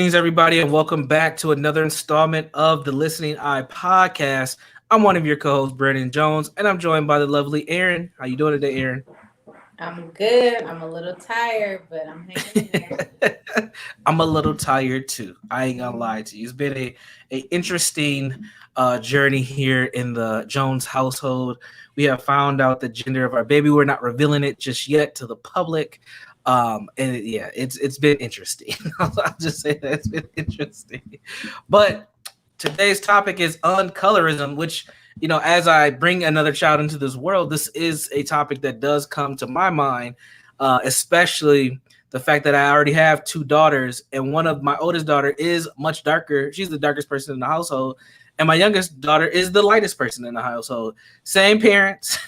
Greetings, everybody, and welcome back to another installment of the Listening Eye podcast. I'm one of your co-hosts, Brandon Jones, and I'm joined by the lovely Erin. How you doing today, Erin? I'm good. I'm a little tired, but I'm hanging in there. I'm a little tired too. I ain't gonna lie to you. It's been a interesting journey here in the Jones household. We have found out the gender of our baby. We're not revealing it just yet to the public. It's been interesting. I'll just say that it's been interesting. But today's topic is uncolorism, which, as I bring another child into this world, this is a topic that does come to my mind, especially the fact that I already have two daughters, and one of my oldest daughter is much darker. She's the darkest person in the household. And my youngest daughter is the lightest person in the household. Same parents,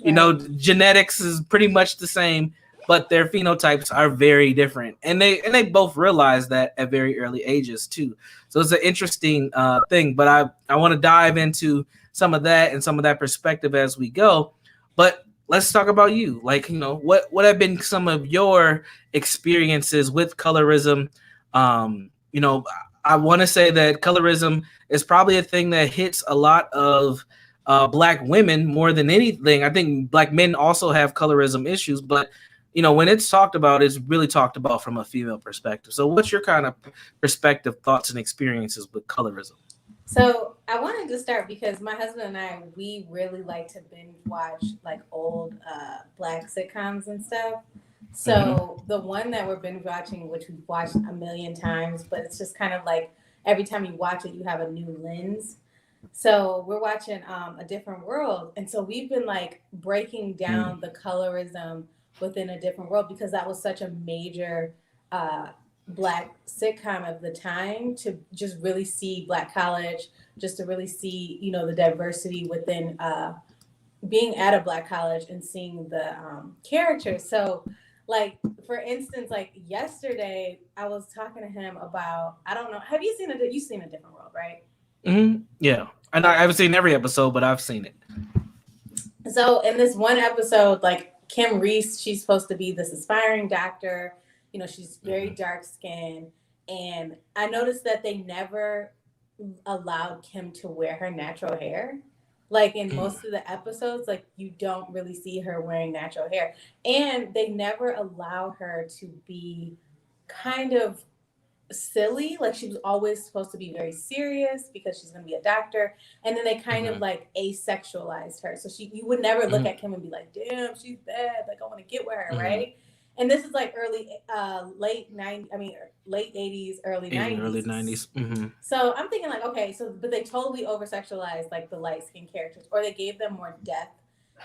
genetics is pretty much the same, but their phenotypes are very different. And they both realize that at very early ages too. So it's an interesting thing, but I want to dive into some of that and some of that perspective as we go. But let's talk about you. Like, what have been some of your experiences with colorism? I want to say that colorism is probably a thing that hits a lot of Black women more than anything. I think Black men also have colorism issues, but when it's talked about, it's really talked about from a female perspective. So what's your kind of perspective, thoughts, and experiences with colorism? So I wanted to start because my husband and I, we really like to binge watch like old Black sitcoms and stuff. So the one that we're binge watching, which we've watched a million times, but it's just kind of like every time you watch it, you have a new lens. So we're watching A Different World. And so we've been like breaking down the colorism within A Different World because that was such a major Black sitcom of the time, to just really see Black college, just to really see, the diversity within being at a Black college and seeing the characters. So like, for instance, like yesterday, I was talking to him about, I don't know, have you seen you've seen A Different World, right? Mm-hmm. Yeah. And I haven't seen every episode, but I've seen it. So in this one episode, like Kim Reese, she's supposed to be this aspiring doctor. She's very dark skinned. And I noticed that they never allowed Kim to wear her natural hair. Like in most of the episodes, like you don't really see her wearing natural hair. And they never allow her to be kind of silly. Like she was always supposed to be very serious because she's going to be a doctor. And then they kind of like asexualized her. So you would never look at Kim and be like, damn, she's bad. Like I want to get with her, right? And this is like late 80s, early 90s. Early 90s. So I'm thinking like, okay, but they totally over-sexualized like the light-skinned characters, or they gave them more depth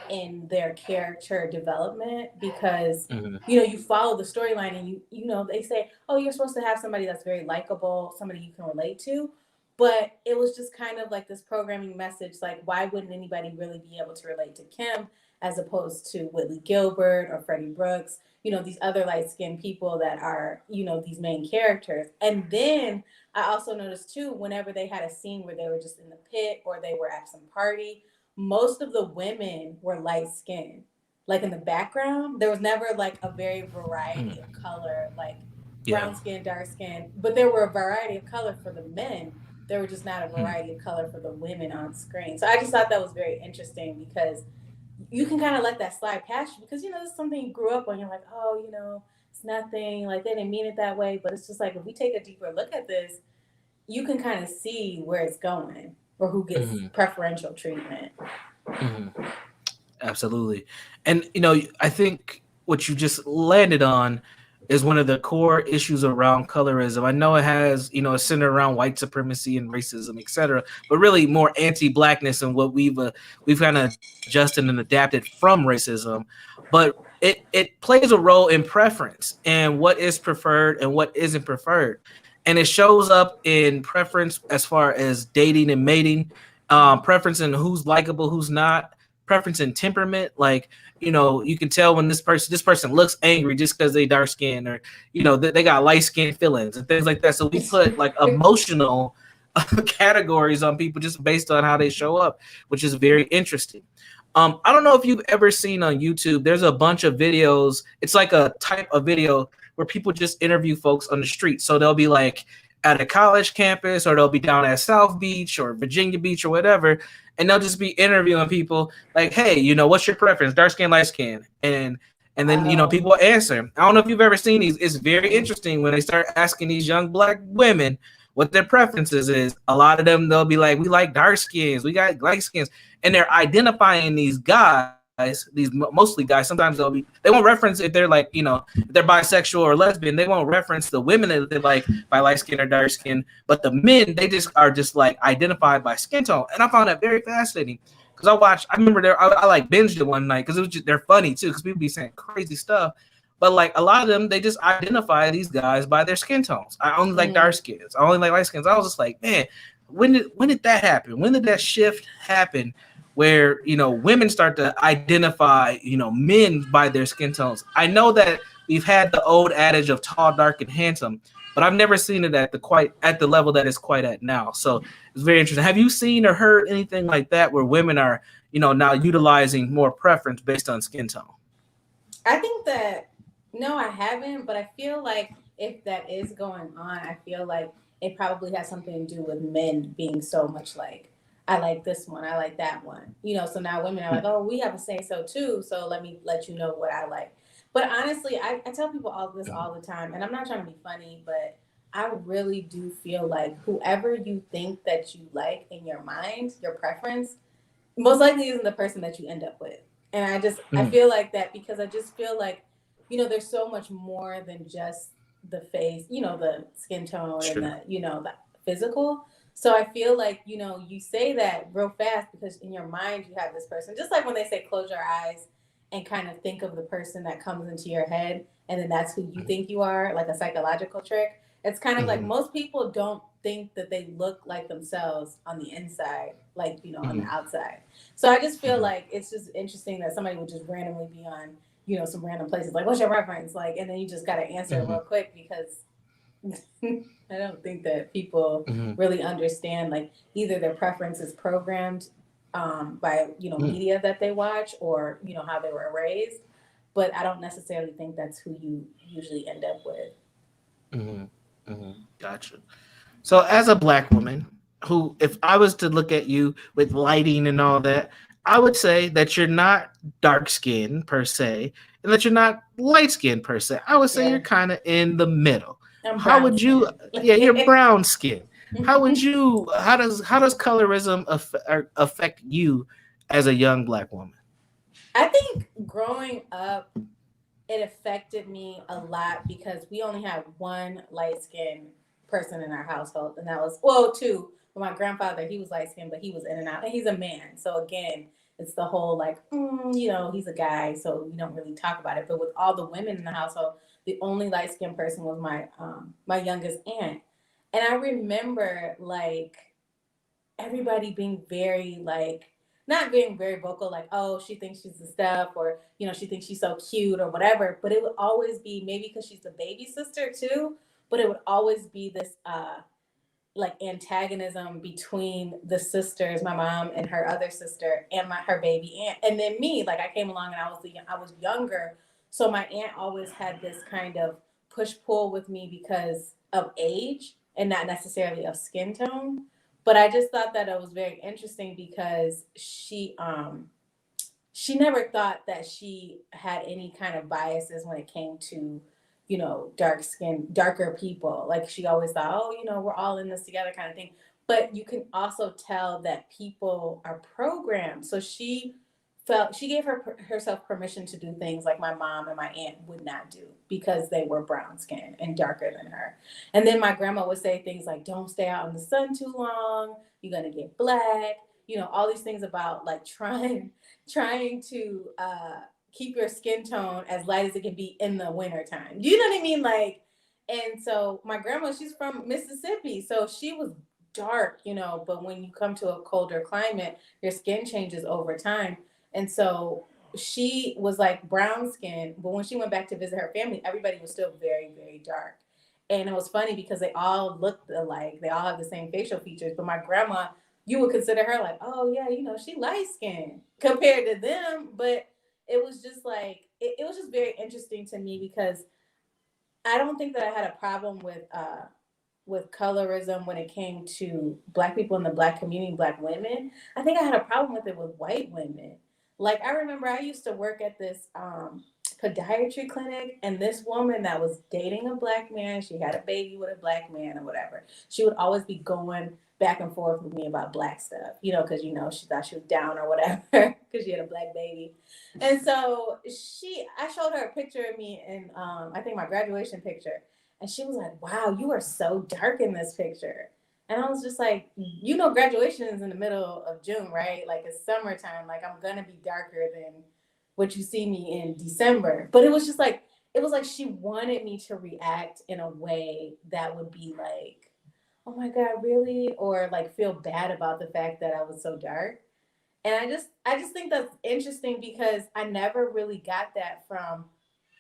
in their character development because, you follow the storyline and they say, oh, you're supposed to have somebody that's very likable, somebody you can relate to. But it was just kind of like this programming message, like, why wouldn't anybody really be able to relate to Kim as opposed to Whitley Gilbert or Freddie Brooks? These other light-skinned people that are, these main characters. And then I also noticed too, whenever they had a scene where they were just in the pit or they were at some party, most of the women were light-skinned. Like in the background, there was never like a very variety of color, like brown skin, dark skin, but there were a variety of color for the men. There were just not a variety of color for the women on screen. So I just thought that was very interesting because you can kind of let that slide past you because, this is something you grew up on. You're like, oh, it's nothing. Like, they didn't mean it that way. But it's just like, if we take a deeper look at this, you can kind of see where it's going or who gets preferential treatment. Absolutely. And, I think what you just landed on is one of the core issues around colorism. I know it has, a center around white supremacy and racism, etc., but really more anti-Blackness and what we've kind of adjusted and adapted from racism. But it plays a role in preference and what is preferred and what isn't preferred. And it shows up in preference as far as dating and mating, preference in who's likable, who's not, preference in temperament. Like, you can tell when this person looks angry just because they dark skinned, or they got light skin feelings and things like that. So we put like emotional categories on people just based on how they show up, which is very interesting. I don't know if you've ever seen on YouTube, there's a bunch of videos. It's like a type of video where people just interview folks on the street. So they'll be like at a college campus, or they'll be down at South Beach or Virginia Beach or whatever, and they'll just be interviewing people like, hey, what's your preference, dark skin, light skin? And then people answer. I don't know if you've ever seen these. It's very interesting when they start asking these young black women what their preferences is. A lot of them, they'll be like, we like dark skins, we got light skins, and they're identifying these guys, these mostly guys. Sometimes they won't reference if they're like, if they're bisexual or lesbian, they won't reference the women that they like by light skin or dark skin, but the men, they just are just like identified by skin tone. And I found that very fascinating. Because I remember I like binged it one night because they're funny too, because people be saying crazy stuff. But like a lot of them, they just identify these guys by their skin tones. I only like dark skins. I only like light skins. I was just like, man, when did that happen? When did that shift happen where, women start to identify, men by their skin tones? I know that we've had the old adage of tall, dark, and handsome, but I've never seen it at the level that it's quite at now. So it's very interesting. Have you seen or heard anything like that where women are, now utilizing more preference based on skin tone? I think that, no, I haven't, but I feel like if that is going on, I feel like it probably has something to do with men being so much like, I like this one, I like that one. So now women are like, oh, we have a say so too, so let me let you know what I like. But honestly, I tell people all this all the time, and I'm not trying to be funny, but I really do feel like whoever you think that you like in your mind, your preference, most likely isn't the person that you end up with. And I feel like that because I just feel like, there's so much more than just the face, the skin tone and the physical. So I feel like, you say that real fast because in your mind you have this person. Just like when they say close your eyes and kind of think of the person that comes into your head, and then that's who you think you are, like a psychological trick. It's kind of like most people don't think that they look like themselves on the inside, like, on the outside. So I just feel like it's just interesting that somebody would just randomly be on, some random places, like, what's your preference? Like, and then you just got to answer it real quick because I don't think that people really understand, like, either their preference is programmed by, media that they watch or, how they were raised. But I don't necessarily think that's who you usually end up with. Gotcha. So as a black woman who, if I was to look at you with lighting and all that, I would say that you're not dark skinned per se, and that you're not light skinned per se. I would say you're kind of in the middle. How would you? Yeah, you're brown skin. How would you? How does colorism affect you as a young black woman? I think growing up, it affected me a lot because we only had one light skinned person in our household, and that was, well, two. But my grandfather, he was light skinned, but he was in and out, and he's a man. So again, it's the whole like, he's a guy, so we don't really talk about it. But with all the women in the household, the only light skinned person was my youngest aunt, and I remember like everybody being very like not being very vocal, like, oh, she thinks she's the stuff, or she thinks she's so cute or whatever. But it would always be, maybe because she's the baby sister too, but it would always be this like antagonism between the sisters, my mom and her other sister, and her baby aunt, and then me. Like I came along and I was younger, so my aunt always had this kind of push pull with me because of age and not necessarily of skin tone. But I just thought that it was very interesting because she never thought that she had any kind of biases when it came to, darker people. Like she always thought, oh, we're all in this together kind of thing. But you can also tell that people are programmed. So she gave herself permission to do things like my mom and my aunt would not do because they were brown skinned and darker than her. And then my grandma would say things like, don't stay out in the sun too long, you're gonna get black, all these things about like trying to keep your skin tone as light as it can be in the wintertime. Do you know what I mean? Like, and so my grandma, she's from Mississippi, so she was dark, but when you come to a colder climate, your skin changes over time. And so she was like brown skin, but when she went back to visit her family, everybody was still very, very dark. And it was funny because they all looked alike. They all have the same facial features. But my grandma, you would consider her like, oh yeah, she light skinned compared to them. But it was just like, it was just very interesting to me because I don't think that I had a problem with colorism when it came to black people in the black community, black women. I think I had a problem with it with white women. Like I remember I used to work at this podiatry clinic, and this woman that was dating a black man, she had a baby with a black man or whatever. She would always be going back and forth with me about black stuff, because she thought she was down or whatever because she had a black baby. And so I showed her a picture of me in I think my graduation picture, and she was like, "Wow, you are so dark in this picture." And I was just like, graduation is in the middle of June, right? Like it's summertime. Like I'm gonna be darker than what you see me in December. But it was just like, she wanted me to react in a way that would be like, "Oh my God, really?" Or like feel bad about the fact that I was so dark. And I just think that's interesting because I never really got that from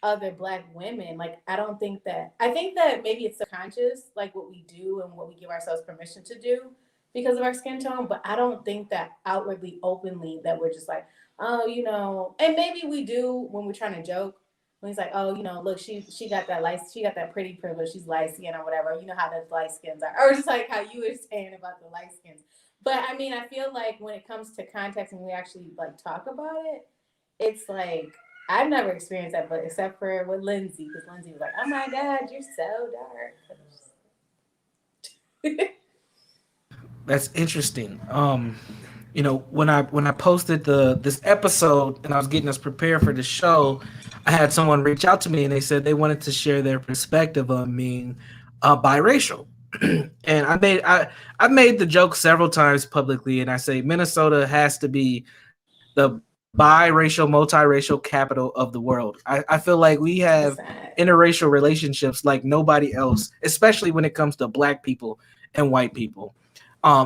other black women. Like I think that maybe it's subconscious, like what we do and what we give ourselves permission to do because of our skin tone, but I don't think that outwardly openly that we're just like, oh, and maybe we do when we're trying to joke. When he's like, oh, look, she got that pretty privilege, she's light skin or whatever. You know how the light skins are. Or just like how you were saying about the light skins. But I mean, I feel like when it comes to context and we actually like talk about it, it's like I've never experienced that, but except for with Lindsay, because Lindsay was like, "Oh my God, you're so dark." That's interesting. When I posted this episode and I was getting us prepared for the show, I had someone reach out to me and they said they wanted to share their perspective on being biracial. And I've made the joke several times publicly, and I say Minnesota has to be the biracial, multiracial capital of the world. I feel like we have interracial relationships like nobody else, especially when it comes to black people and white people.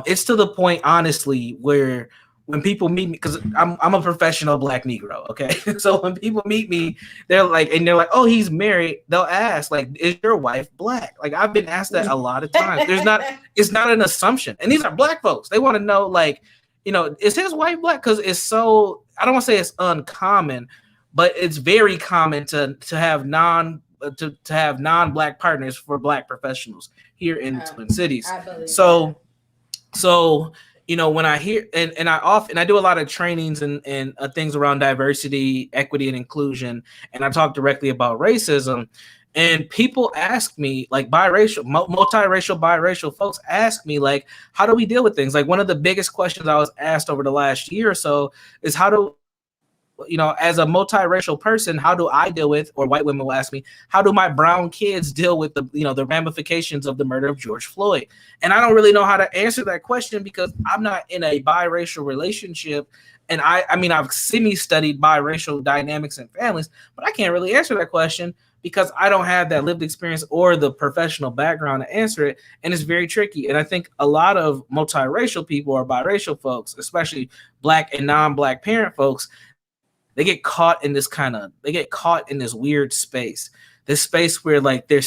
It's to the point, honestly, where when people meet me, because I'm a professional black Negro, okay? So when people meet me, they're like, "Oh, he's married." They'll ask, like, "Is your wife black?" Like I've been asked that a lot of times. It's not an assumption, and these are black folks. They want to know, like, is his wife black? Because it's so, I don't want to say it's uncommon, but it's very common to have non-black partners for black professionals here in Twin Cities. So when I hear and I do a lot of trainings and things around diversity, equity, and inclusion, and I talk directly about racism, and people ask me, like biracial, multiracial, biracial folks ask me, like, how do we deal with things? Like one of the biggest questions I was asked over the last year or so is how do as a multiracial person, how do I deal with, or white women will ask me, how do my brown kids deal with the ramifications of the murder of George Floyd? And I don't really know how to answer that question because I'm not in a biracial relationship. And I mean, I've semi-studied biracial dynamics and families, but I can't really answer that question because I don't have that lived experience or the professional background to answer it. And it's very tricky. And I think a lot of multiracial people or biracial folks, especially black and non-black parent folks, they get caught in this weird space, this space where like they're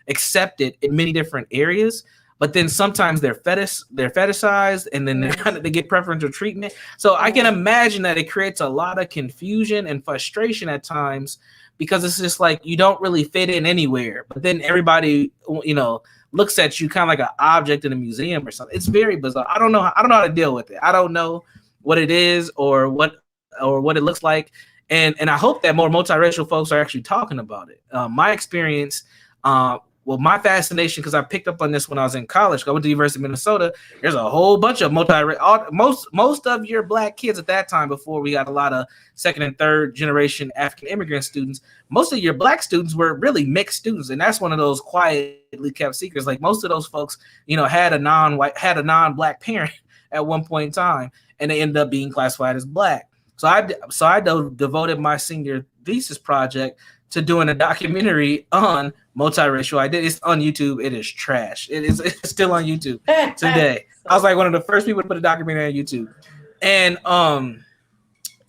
accepted in many different areas, but then sometimes they're fetishized, and then they get preferential treatment. So I can imagine that it creates a lot of confusion and frustration at times because it's just like you don't really fit in anywhere. But then everybody, looks at you kind of like an object in a museum or something. It's very bizarre. I don't know how to deal with it. I don't know what it is or what it looks like. And I hope that more multiracial folks are actually talking about it. My experience, my fascination, because I picked up on this when I was in college. I went to the University of Minnesota. There's a whole bunch of most of your black kids at that time, before we got a lot of second and third generation African immigrant students, most of your black students were really mixed students. And that's one of those quietly kept secrets. Like most of those folks, had a non-black parent at one point in time, and they ended up being classified as black. So I devoted my senior thesis project to doing a documentary on multiracial identity. It's on YouTube. It is trash. It's still on YouTube today. I was like one of the first people to put a documentary on YouTube, and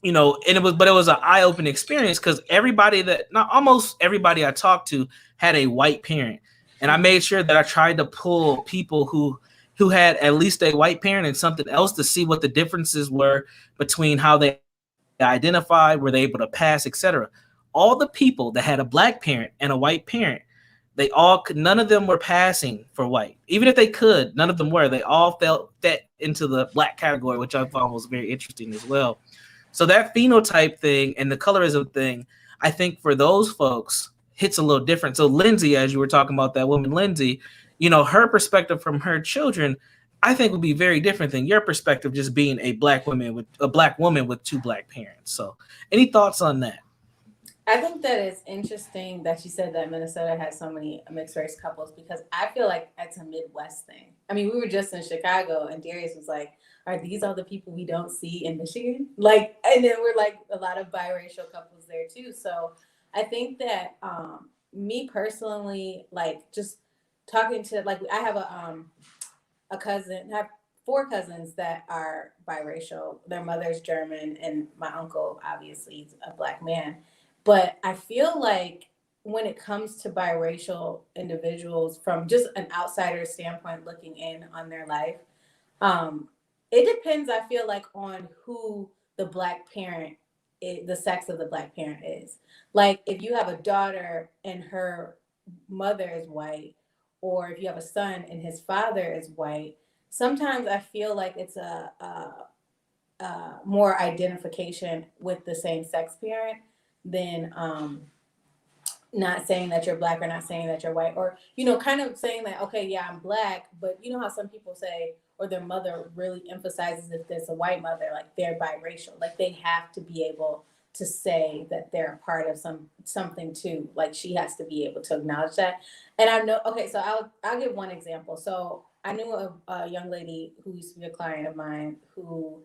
it was an eye-opening experience because almost everybody I talked to had a white parent, and I made sure that I tried to pull people who had at least a white parent and something else to see what the differences were between how they identified, were they able to pass, etc. all the people that had a black parent and a white parent, they all could, none of them were passing for white. Even if they could, none of them were. They all felt that into the black category, which I thought was very interesting as well. So that phenotype thing and the colorism thing, I think for those folks hits a little different. So Lindsay, as you were talking about that woman, Lindsay, you know, her perspective from her children, I think would be very different than your perspective, just being a black woman with two black parents. So any thoughts on that? I think that it's interesting that you said that Minnesota has so many mixed race couples, because I feel like it's a Midwest thing. I mean, we were just in Chicago and Darius was like, are these all the people we don't see in Michigan? Like, and then we're like a lot of biracial couples there too. So I think that me personally, like just talking to, like, I have a cousin, I have 4 cousins that are biracial. Their mother's German and my uncle obviously is a black man. But I feel like when it comes to biracial individuals, from just an outsider standpoint looking in on their life, it depends, I feel like, on who the black parent is, the sex of the black parent is. Like if you have a daughter and her mother is white, or if you have a son and his father is white, sometimes I feel like it's a more identification with the same sex parent than not saying that you're black or not saying that you're white, or, you know, kind of saying that, okay, yeah, I'm black, but you know how some people say, or their mother really emphasizes if there's a white mother, like they're biracial, like they have to be able to say that they're a part of something too. Like she has to be able to acknowledge that. And I know, okay, so I'll give one example. So I knew a young lady who used to be a client of mine who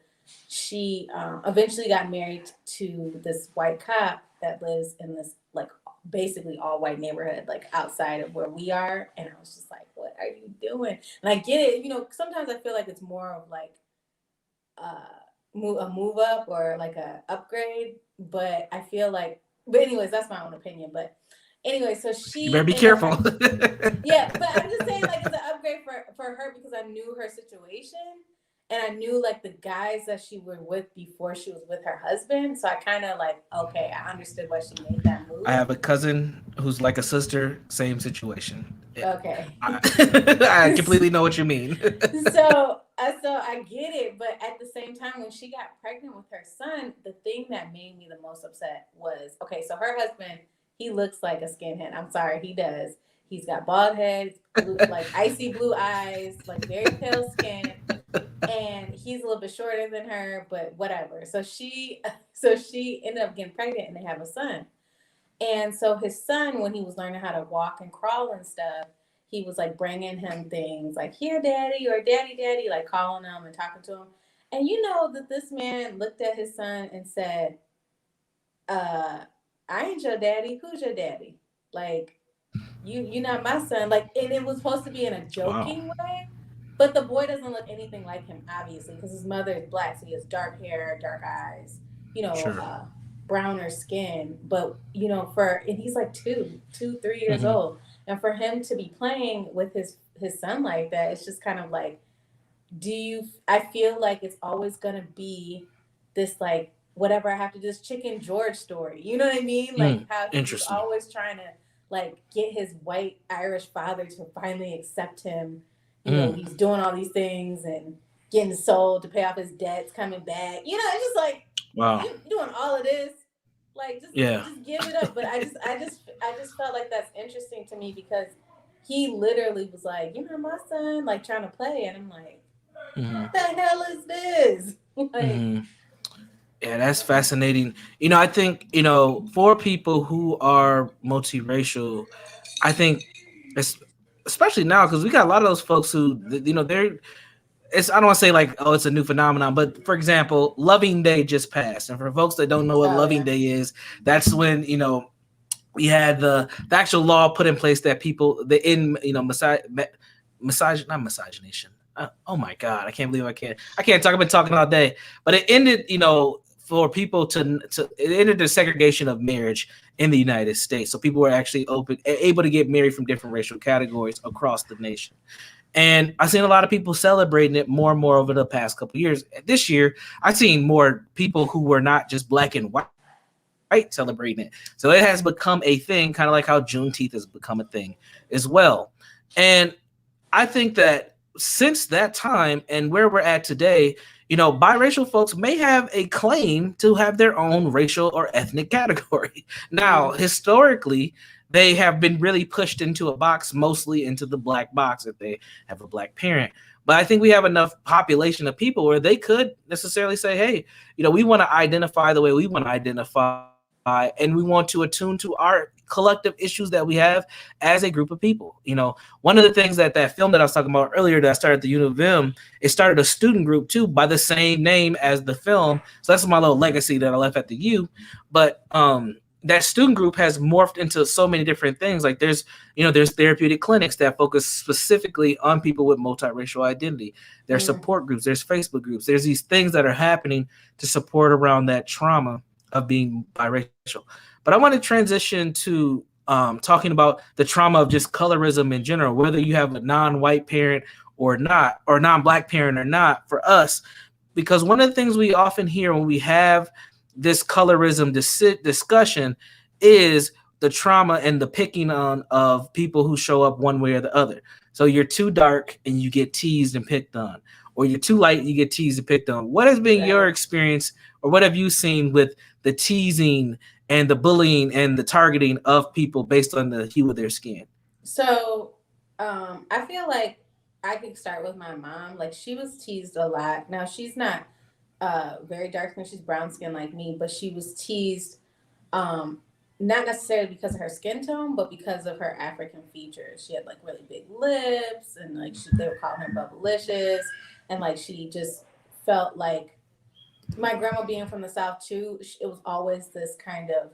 she eventually got married to this white cop that lives in this like basically all white neighborhood, like outside of where we are. And I was just like, what are you doing? And I get it, you know, sometimes I feel like it's more of like a move up or like a upgrade, but I feel like, but anyways, that's my own opinion. But anyway, so she, you better be careful. Yeah, but I'm just saying, like, it's an upgrade for her because I knew her situation. And I knew like the guys that she was with before she was with her husband. So I kind of like, okay, I understood why she made that move. I have a cousin who's like a sister, same situation. Okay. I completely know what you mean. So I get it. But at the same time, when she got pregnant with her son, the thing that made me the most upset was, okay, so her husband, he looks like a skinhead. I'm sorry, he does. He's got bald head, blue, like icy blue eyes, like very pale skin. And he's a little bit shorter than her, but whatever. So she ended up getting pregnant and they have a son. And so his son, when he was learning how to walk and crawl and stuff, he was like bringing him things like, here, daddy, or daddy, daddy, like calling him and talking to him. And you know that this man looked at his son and said, I ain't your daddy. Who's your daddy? Like, you're not my son. Like, and it was supposed to be in a joking way. But the boy doesn't look anything like him, obviously, because his mother is black. So he has dark hair, dark eyes, you know, sure. Browner skin. But, you know, and he's like 3 years old. And for him to be playing with his son like that, it's just kind of like, I feel like it's always going to be this, like, whatever I have to do, this Chicken George story. You know what I mean? Like how he's always trying to, like, get his white Irish father to finally accept him. You know, he's doing all these things and getting sold to pay off his debts, coming back. You know, it's just like, wow, you doing all of this, like, just give it up. But I just felt like that's interesting to me because he literally was like, you know, my son, like trying to play, and I'm like, what the hell is this? Like, yeah, that's fascinating. You know, I think, you know, for people who are multiracial, I think it's especially now because we got a lot of those folks who, you know, I don't want to say like, oh, it's a new phenomenon, but for example, Loving Day just passed. And for folks that don't know what Loving Day is, that's when, you know, we had the actual law put in place that people, not miscegenation. Oh my God, I can't believe I can't talk. I've been talking all day, but it ended, you know, for people it ended the segregation of marriage in the United States. So people were actually able to get married from different racial categories across the nation. And I've seen a lot of people celebrating it more and more over the past couple of years. This year, I've seen more people who were not just black and white right? Celebrating it. So it has become a thing, kind of like how Juneteenth has become a thing as well. And I think that since that time and where we're at today, biracial folks may have a claim to have their own racial or ethnic category. Now, historically, they have been really pushed into a box, mostly into the black box if they have a black parent. But I think we have enough population of people where they could necessarily say, hey, we want to identify the way we want to identify, and we want to attune to our collective issues that we have as a group of people. One of the things that film that I was talking about earlier that I started at the U of M, it started a student group too by the same name as the film. So that's my little legacy that I left at the U. But that student group has morphed into so many different things. Like there's therapeutic clinics that focus specifically on people with multiracial identity. There's support groups, there's Facebook groups, there's these things that are happening to support around that trauma of being biracial. But I want to transition to talking about the trauma of just colorism in general, whether you have a non-white parent or not, or non-black parent or not, for us, because one of the things we often hear when we have this colorism discussion is the trauma and the picking on of people who show up one way or the other. So you're too dark and you get teased and picked on, or you're too light and you get teased and picked on. What has been your experience, or what have you seen with the teasing and the bullying and the targeting of people based on the hue of their skin? So I feel like I could start with my mom. Like, she was teased a lot. Now, she's not very dark skin, she's brown skin like me, but she was teased not necessarily because of her skin tone, but because of her African features. She had like really big lips, and like they were calling her bubblicious, and like she just felt like, my grandma being from the South too, it was always this kind of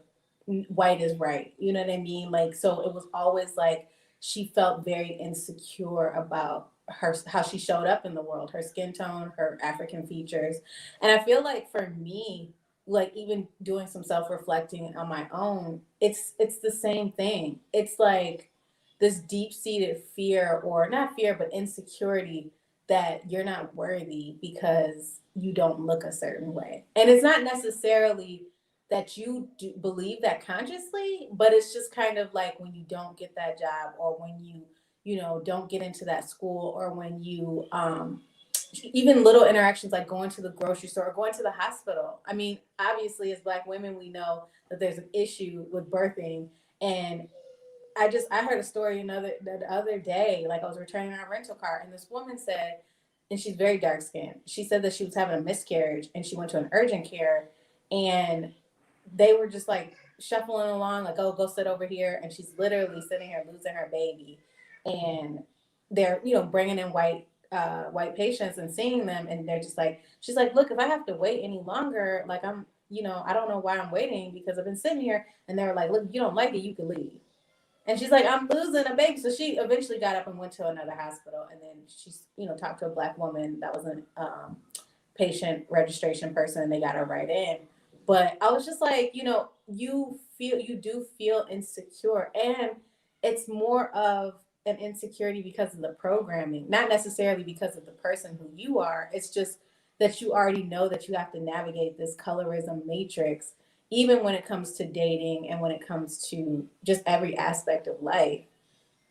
white is right. You know what I mean? Like, so it was always like she felt very insecure about how she showed up in the world, her skin tone, her African features. And I feel like for me, like even doing some self-reflecting on my own, it's the same thing. It's like this deep-seated fear, or not fear, but insecurity, that you're not worthy because you don't look a certain way. And it's not necessarily that you do believe that consciously, but it's just kind of like when you don't get that job, or when you know, don't get into that school, or when you even little interactions like going to the grocery store or going to the hospital. I mean, obviously as Black women, we know that there's an issue with birthing. And I heard a story the other day, like I was returning our rental car, and this woman said, and she's very dark skinned, she said that she was having a miscarriage and she went to an urgent care, and they were just like shuffling along, like, oh, go sit over here. And she's literally sitting here losing her baby. And they're, bringing in white patients and seeing them. And they're just like, she's like, look, if I have to wait any longer, like I don't know why I'm waiting, because I've been sitting here. And they were like, look, if you don't like it, you can leave. And she's like, I'm losing a baby. So she eventually got up and went to another hospital. And then she's, talked to a Black woman that was a patient registration person, and they got her right in. But I was just like, you do feel insecure, and it's more of an insecurity because of the programming, not necessarily because of the person who you are. It's just that you already know that you have to navigate this colorism matrix, even when it comes to dating and when it comes to just every aspect of life.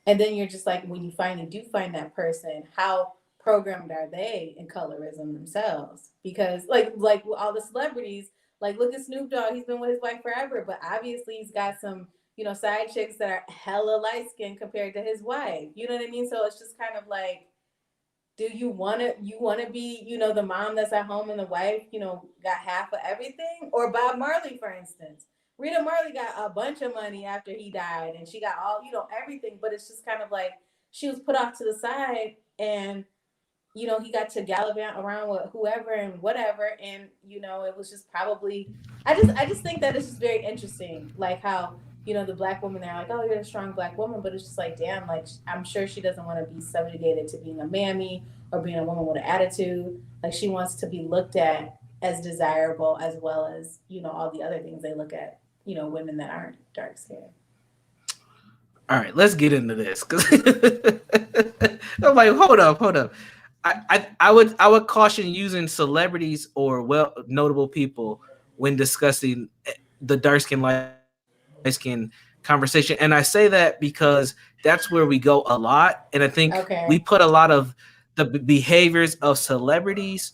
And then you're just like, when you finally do find that person, how programmed are they in colorism themselves? Because like all the celebrities, like look at Snoop Dogg, he's been with his wife forever, but obviously he's got some, side chicks that are hella light skinned compared to his wife. You know what I mean? So it's just kind of like, do you want to be, the mom that's at home and the wife, got half of everything? Or Bob Marley, for instance. Rita Marley got a bunch of money after he died, and she got all, everything, but it's just kind of like she was put off to the side, and he got to gallivant around with whoever and whatever. And, it was just probably, I just think that it's just very interesting, like how, the Black woman, they're like, oh, you're a strong Black woman. But it's just like, damn, like, I'm sure she doesn't want to be subjugated to being a mammy or being a woman with an attitude. Like, she wants to be looked at as desirable, as well as, all the other things they look at, women that aren't dark skinned. All right, let's get into this, because I'm like, hold up. I would caution using celebrities or notable people when discussing the dark skin, light skin conversation. And I say that because that's where we go a lot. And I think we put a Okay. lot of the behaviors of celebrities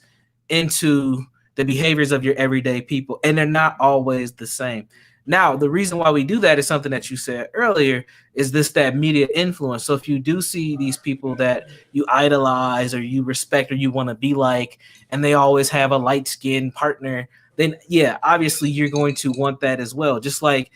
into the behaviors of your everyday people, and they're not always the same. Now, the reason why we do that is something that you said earlier, is this that media influence. So if you do see these people that you idolize or you respect or you want to be like, and they always have a light skinned partner, then yeah, obviously you're going to want that as well. Just like,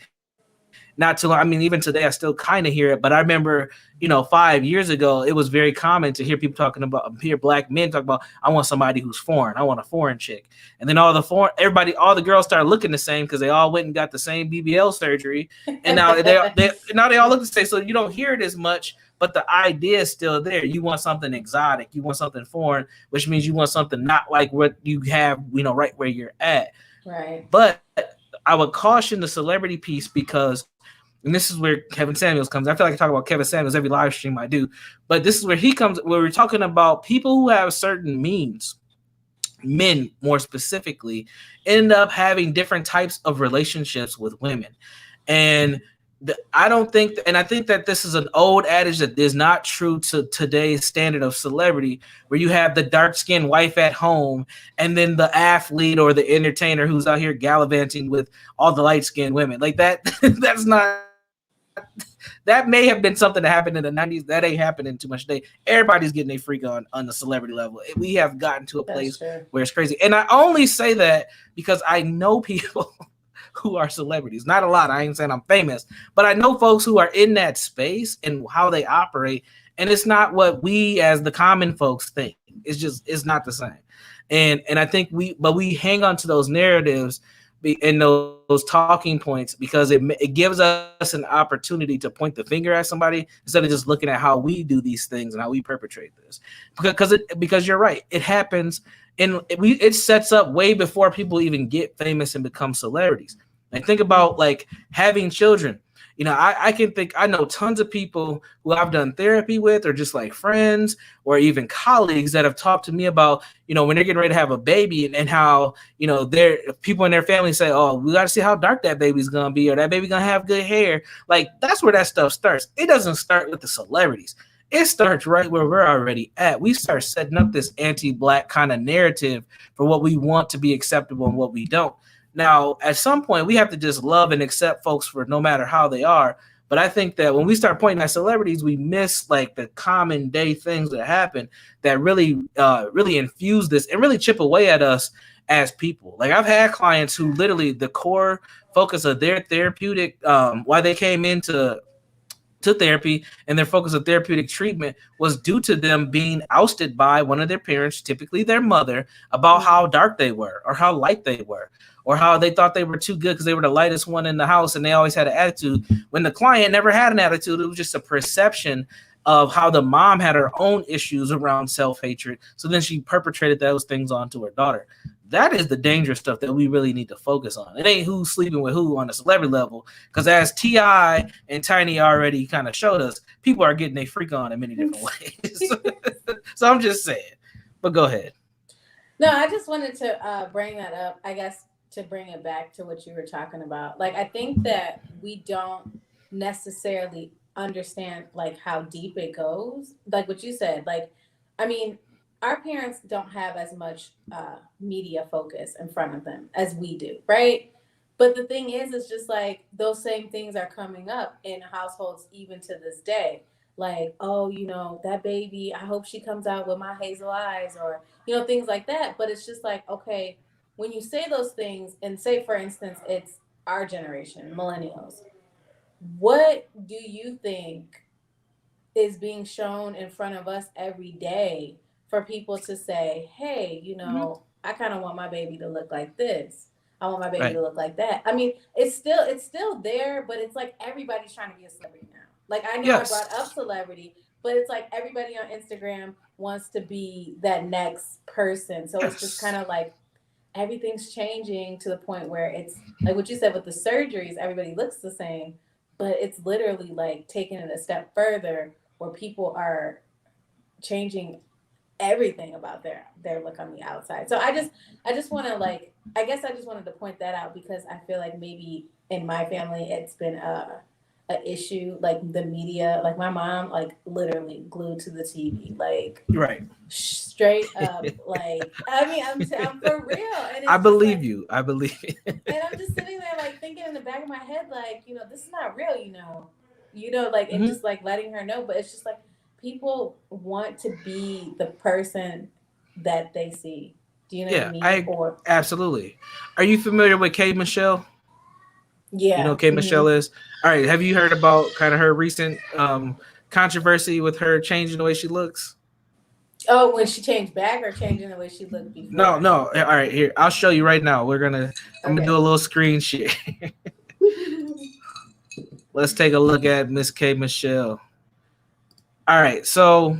not too long, I mean, even today I still kind of hear it, but I remember, 5 years ago, it was very common to hear people talking about, hear black men talk about, I want somebody who's foreign, I want a foreign chick. And then all the girls started looking the same because they all went and got the same BBL surgery, and now they all look the same. So you don't hear it as much, but the idea is still there. You want something exotic, you want something foreign, which means you want something not like what you have, right where you're at. Right. But I would caution the celebrity piece because, and this is where Kevin Samuels comes. I feel like I talk about Kevin Samuels every live stream I do, but this is where he comes, where we're talking about people who have certain means, men more specifically, end up having different types of relationships with women. And I don't think, and I think that this is an old adage that is not true to today's standard of celebrity, where you have the dark skinned wife at home and then the athlete or the entertainer who's out here gallivanting with all the light skinned women. Like that, that's not, that may have been something that happened in the 90s. That ain't happening too much today. Everybody's getting a freak on the celebrity level. We have gotten to a place That's true. where it's crazy. And I only say that because I know people who are celebrities. Not a lot. I ain't saying I'm famous, but I know folks who are in that space and how they operate. And it's not what we as the common folks think. It's not the same. And I think we hang on to those narratives and those talking points because it gives us an opportunity to point the finger at somebody instead of just looking at how we do these things and how we perpetrate this. Because you're right, it happens, and it sets up way before people even get famous and become celebrities. Like, think about like having children. I can think, I know tons of people who I've done therapy with, or just like friends or even colleagues that have talked to me about, when they're getting ready to have a baby, and how, their people in their family say, oh, we got to see how dark that baby's going to be, or that baby going to have good hair. Like, that's where that stuff starts. It doesn't start with the celebrities. It starts right where we're already at. We start setting up this anti-black kind of narrative for what we want to be acceptable and what we don't. Now, at some point, we have to just love and accept folks for no matter how they are. But I think that when we start pointing at celebrities, we miss like the common day things that happen that really infuse this and really chip away at us as people. Like, I've had clients who literally the core focus of their therapeutic, why they came into therapy and their focus of therapeutic treatment was due to them being ousted by one of their parents, typically their mother, about how dark they were or how light they were, or how they thought they were too good because they were the lightest one in the house and they always had an attitude, when the client never had an attitude. It was just a perception of how the mom had her own issues around self-hatred. So then she perpetrated those things onto her daughter. That is the dangerous stuff that we really need to focus on. It ain't who's sleeping with who on a celebrity level, because as T.I. and Tiny already kind of showed us, people are getting a freak on in many different ways. So I'm just saying. But go ahead. No, I just wanted to bring that up, I guess, to bring it back to what you were talking about. Like, I think that we don't necessarily understand like how deep it goes. Like what you said, like, I mean, our parents don't have as much media focus in front of them as we do, right? But the thing is, it's just like those same things are coming up in households even to this day. Like, oh, that baby, I hope she comes out with my hazel eyes, or, things like that. But it's just like, okay, when you say those things, and say, for instance, it's our generation, millennials, what do you think is being shown in front of us every day for people to say, hey, I kind of want my baby to look like this. I want my baby Right. to look like that. I mean, it's still there, but it's like everybody's trying to be a celebrity now. Like, I know I Yes. brought up celebrity, but it's like everybody on Instagram wants to be that next person. So it's just kind Yes. of like everything's changing to the point where it's like what you said with the surgeries, everybody looks the same, but it's literally like taking it a step further where people are changing everything about their look on the outside. So I just want to like, I guess I just wanted to point that out because I feel like maybe in my family it's been a issue, like the media, like my mom like literally glued to the TV, like Right. straight up, like I mean I'm for real, and I it's just believe like, you. I believe you. and I'm just sitting there like thinking in the back of my head, like, this is not real, like, and just like letting her know. But it's just like people want to be the person that they see. Do you know what I Yeah, mean? I Or absolutely. Are you familiar with K Michelle? You know yeah. who K Michelle is? All right. Have you heard about kind of her recent controversy with her changing the way she looks? Oh, when she changed back or changing the way she looked No, before? no. All right, here. I'll show you right now. I'm gonna do Okay. a little screen share. Let's take a look at Miss K Michelle. All right, so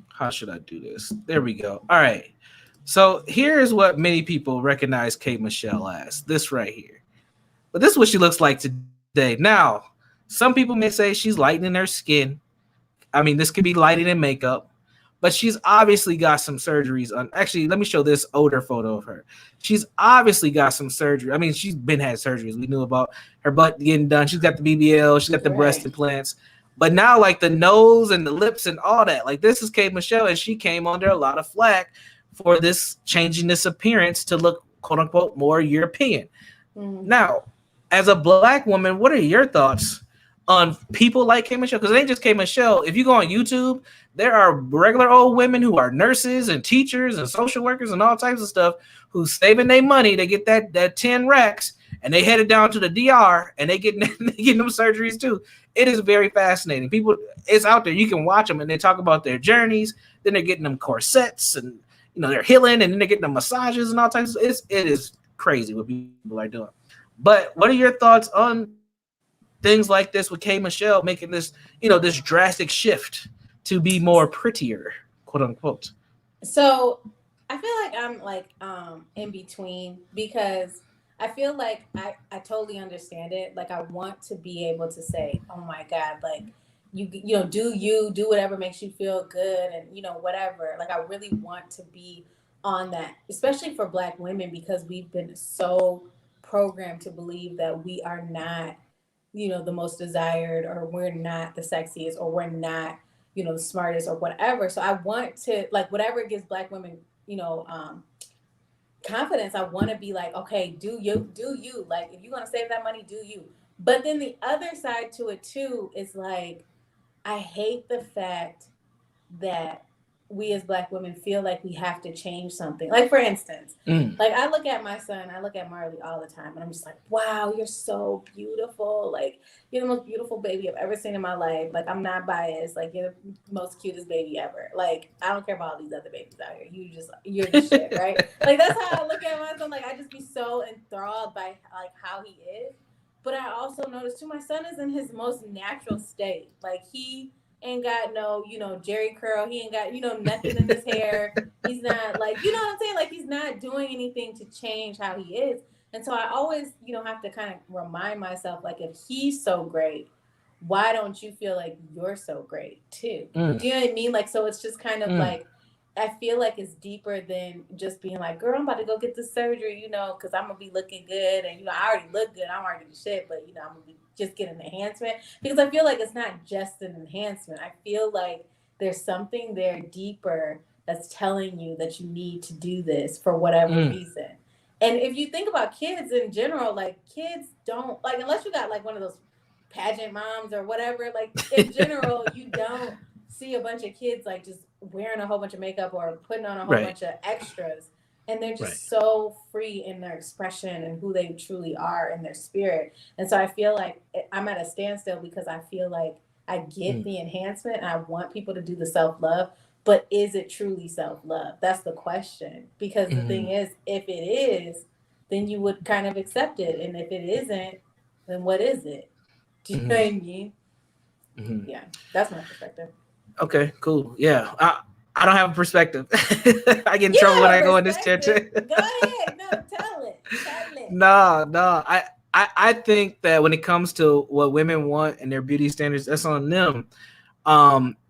how should I do this? There we go. All right. So here's what many people recognize K Michelle as. This right here. But this is what she looks like today. Now, some people may say she's lightening her skin. I mean, this could be lighting and makeup, but she's obviously got some surgeries on. Actually, let me show this older photo of her. She's obviously got some surgery. I mean, she's been had surgeries. We knew about her butt getting done. She's got the BBL. She's got the breast Right. implants. But now, like the nose and the lips and all that, like this is Kate Michelle, and she came under a lot of flack for this changing this appearance to look quote unquote more European. Mm. Now, as a black woman, what are your thoughts on people like K Michelle? Because it ain't just K Michelle. If you go on YouTube, there are regular old women who are nurses and teachers and social workers and all types of stuff who's saving their money to get that 10 racks, and they headed down to the DR and they getting they getting them surgeries too. It is very fascinating. People, it's out there. You can watch them and they talk about their journeys. Then they're getting them corsets and they're healing, and then they're getting them massages and all types of, it is crazy what people are doing. But what are your thoughts on things like this with K Michelle making this drastic shift to be more prettier, quote unquote? So I feel like I'm like in between because I feel like I totally understand it. Like I want to be able to say, oh my God, like do whatever makes you feel good, and whatever. Like I really want to be on that, especially for Black women, because we've been so programmed to believe that we are not, the most desired, or we're not the sexiest, or we're not, the smartest, or whatever. So I want to, like, whatever gives Black women, confidence. I want to be like, okay, do you, like, if you're going to save that money, do you. But then the other side to it too is like, I hate the fact that we as Black women feel like we have to change something. Like, for instance, like I look at my son, I look at Marley all the time, and I'm just like, wow, you're so beautiful. Like, you're the most beautiful baby I've ever seen in my life. Like, I'm not biased. Like, you're the most cutest baby ever. Like, I don't care about all these other babies out here. You're the shit, right? Like, that's how I look at my son. Like, I just be so enthralled by like how he is. But I also notice too, my son is in his most natural state. Like, he ain't got no, Jerry curl. He ain't got, nothing in his hair. He's not like, you know what I'm saying? Like, he's not doing anything to change how he is. And so I always, have to kind of remind myself, like, if he's so great, why don't you feel like you're so great too? Do you know what I mean? Like, so it's just kind of like, I feel like it's deeper than just being like, girl, I'm about to go get this surgery, because I'm going to be looking good. And, I already look good. I'm already the shit, but, I'm going to be just get an enhancement. Because I feel like it's not just an enhancement. I feel like there's something there deeper that's telling you that you need to do this for whatever reason. And if you think about kids in general, like, kids don't, like, unless you got like one of those pageant moms or whatever, like, in general, you don't see a bunch of kids like just wearing a whole bunch of makeup or putting on a whole bunch of extras, and they're just so free in their expression and who they truly are in their spirit. And so I feel like I'm at a standstill because I feel like I get the enhancement and I want people to do the self-love, but is it truly self-love? That's the question. Because the thing is, if it is, then you would kind of accept it, and if it isn't, then what is it? Do you know what I mean? Yeah, that's my perspective. Okay, cool. Yeah. I don't have a perspective. I get in You trouble when have I a go in this chair perspective. too. Go ahead. No, tell it. Tell it. No. I think that when it comes to what women want and their beauty standards, that's on them.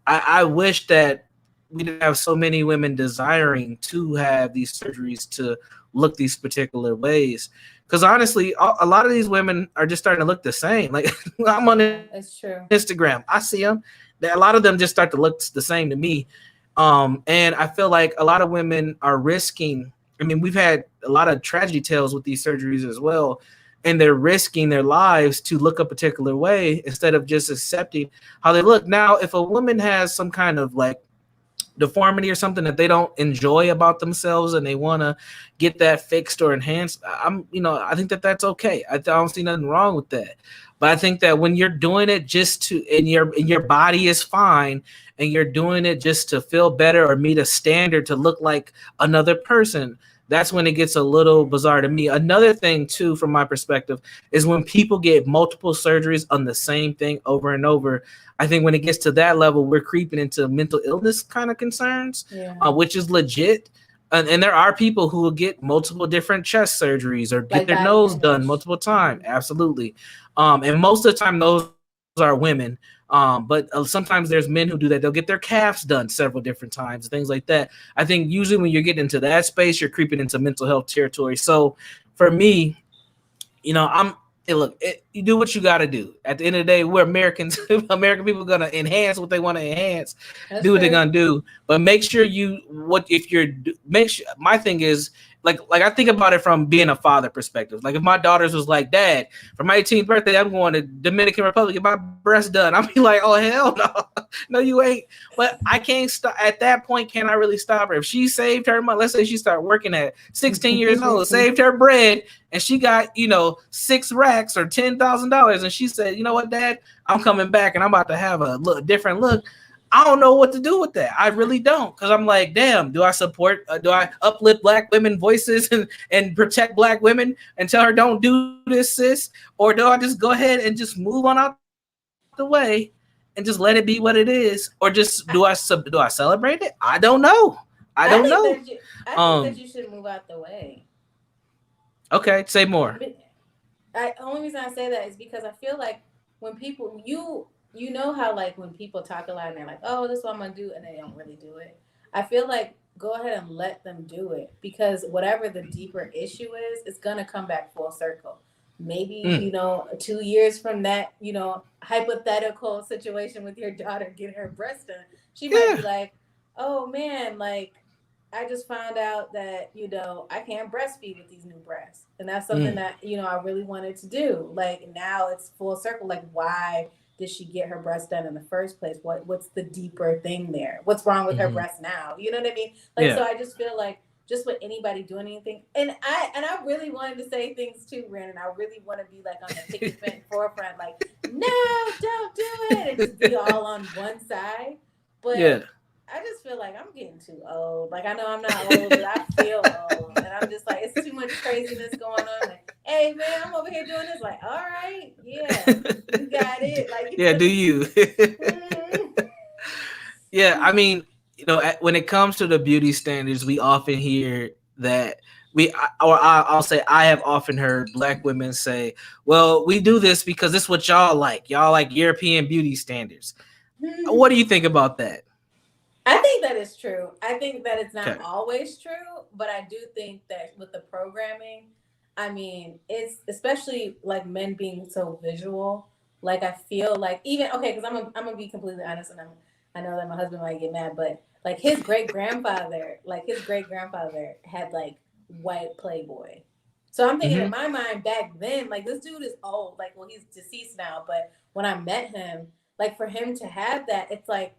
I wish that we didn't have so many women desiring to have these surgeries to look these particular ways. Because honestly, a lot of these women are just starting to look the same. Like I'm on Yeah, Instagram, it's true. I see them. A lot of them just start to look the same to me. And I feel like a lot of women are risking. I mean, we've had a lot of tragedy tales with these surgeries as well, and they're risking their lives to look a particular way instead of just accepting how they look. Now, if a woman has some kind of like deformity or something that they don't enjoy about themselves and they want to get that fixed or enhanced, I think that that's okay. I don't see nothing wrong with that. But I think that when you're doing it just to and your body is fine and you're doing it just to feel better or meet a standard to look like another person, that's when it gets a little bizarre to me. Another thing too, from my perspective, is when people get multiple surgeries on the same thing over and over. I think when it gets to that level, we're creeping into mental illness kind of concerns, Yeah. which is legit. And there are people who will get multiple different chest surgeries or get Like their body nose done image. multiple times. Absolutely. And most of the time, those are women. But sometimes there's men who do that. They'll get their calves done several different times, things like that. I think usually when you're getting into that space, you're creeping into mental health territory. So for me, you do what you got to do. At the end of the day, we're Americans. American people are gonna enhance what they want to enhance, That's do what they're true. gonna do. But make sure you what if you're make sure. My thing is like I think about it from being a father perspective. Like if my daughters was like, Dad, for my 18th birthday, I'm going to Dominican Republic, get my breast done. I'll be like, oh hell no, no you ain't. But I can't stop at that point. Can I really stop her if she saved her money? Let's say she started working at 16 years old, saved her bread, and she got 6 racks or $10,000, and she said, you know what, Dad, I'm coming back and I'm about to have a different look. I don't know what to do with that. I really don't, because I'm like, damn, do I uplift black women voices and protect black women and tell her don't do this, sis, or do I just go ahead and just move on out the way and just let it be what it is, or just do I celebrate it? I don't know. I don't I know. think that you I Um, think that you should move out the way. okay, say more. But only reason I say that is because I feel like when people you know how like when people talk a lot and they're like, oh, this is what I'm gonna do, and they don't really do it. I feel like go ahead and let them do it, because whatever the deeper issue is, it's gonna come back full circle. Maybe, Mm, 2 years from that, hypothetical situation with your daughter getting her breast done, she might yeah. be like, oh man, like I just found out that, I can't breastfeed with these new breasts. And that's something Mm, that, I really wanted to do. Like now it's full circle. Like why did she get her breast done in the first place? What's the deeper thing there? What's wrong with her mm-hmm. breast now? You know what I mean? Like so Yeah. I just feel like just with anybody doing anything, and I really wanted to say things too, Brandon. I really want to be like on the picket fence forefront, like, no, don't do it, and just be all on one side. Yeah. But I just feel like I'm getting too old. Like I know I'm not old, but I feel old, and I'm just like it's too much craziness going on. Like, hey man, I'm over here doing this. Like, all right, yeah, you got it. Like, Yeah, do you? mm, Yeah, I mean, when it comes to the beauty standards, we often hear that I'll say I have often heard black women say, "Well, we do this because this is what y'all like. Y'all like European beauty standards." What do you think about that? I think that is true. I think that it's not Okay. always true, but I do think that with the programming, I mean, it's especially like men being so visual. Like I feel like even okay, because I'm gonna be completely honest, and I know that my husband might get mad, but like his great grandfather had like white Playboy. So I'm thinking in Mm-hmm. my mind back then, like this dude is old. Like, well, he's deceased now, but when I met him, like for him to have that, it's like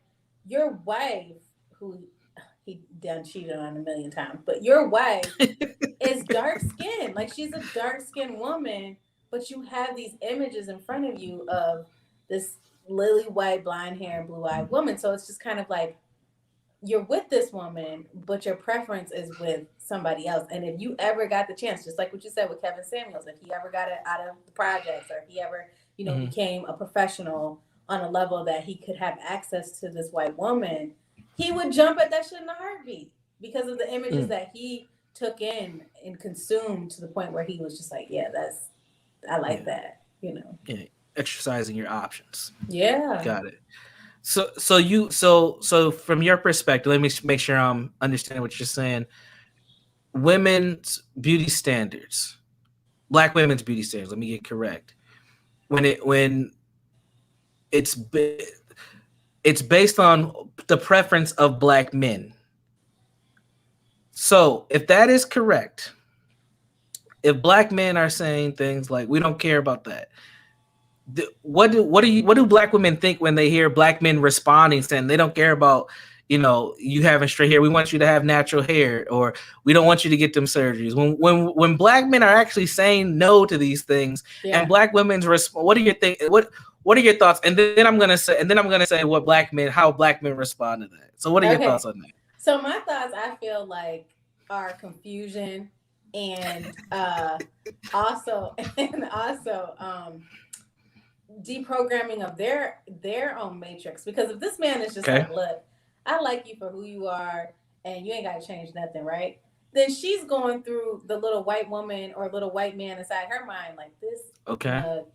your wife, who he done cheated on a million times, but your wife is dark skinned. Like she's a dark skinned woman, but you have these images in front of you of this lily white, blonde hair, and blue eyed woman. So it's just kind of like you're with this woman, but your preference is with somebody else. And if you ever got the chance, just like what you said with Kevin Samuels, if he ever got it out of the projects, or if he ever, Mm-hmm. became a professional on a level that he could have access to this white woman, he would jump at that shit in a heartbeat because of the images Mm. that he took in and consumed to the point where he was just like, yeah, I like Yeah. that. Yeah. Exercising your options. Yeah. Got it. So from your perspective, let me make sure I'm understanding what you're saying. Women's beauty standards, black women's beauty standards. Let me get correct. When it's it's based on the preference of black men. So if that is correct, if black men are saying things like we don't care about that, what do black women think when they hear black men responding saying they don't care about you having straight hair, we want you to have natural hair, or we don't want you to get them surgeries? When black men are actually saying no to these things, and black women's what are your what are your thoughts? And then I'm gonna say how black men respond to that. So what are your thoughts on that? So my thoughts, I feel like, are confusion and also deprogramming of their own matrix. Because if this man is just like, look, I like you for who you are and you ain't got to change nothing, right? Then she's going through the little white woman or little white man inside her mind like this.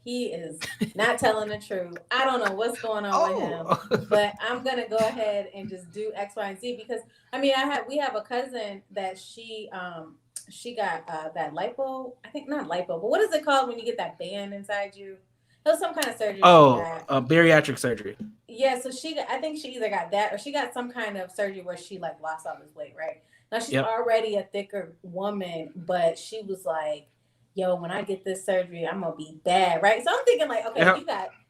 He is not telling the truth. I don't know what's going on with him, but I'm gonna go ahead and just do X, Y, and Z. Because I mean, we have a cousin that she got that lipo. I think not lipo, but what is it called when you get that band inside you? It was some kind of surgery. Bariatric surgery. Yeah, so I think she either got that or she got some kind of surgery where she like lost all this weight, right? Now she's already a thicker woman, but she was like, yo, when I get this surgery, I'm gonna be bad, right? So I'm thinking like, okay,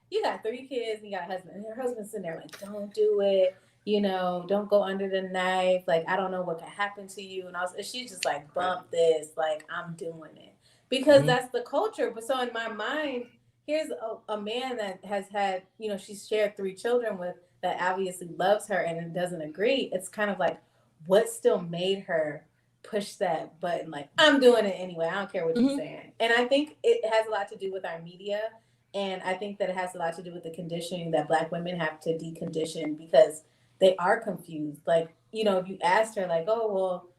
you got 3 kids and you got a husband, and her husband's sitting there like, don't do it, don't go under the knife, like I don't know what could happen to you. And she's just like, bump this, like I'm doing it. Because that's the culture. But so in my mind, here's a man that has had, she's shared 3 children with, that obviously loves her and doesn't agree. It's kind of like, what still made her push that button? Like, I'm doing it anyway. I don't care what you're saying. And I think it has a lot to do with our media. And I think that it has a lot to do with the conditioning that Black women have to decondition, because they are confused. Like, if you asked her like, oh,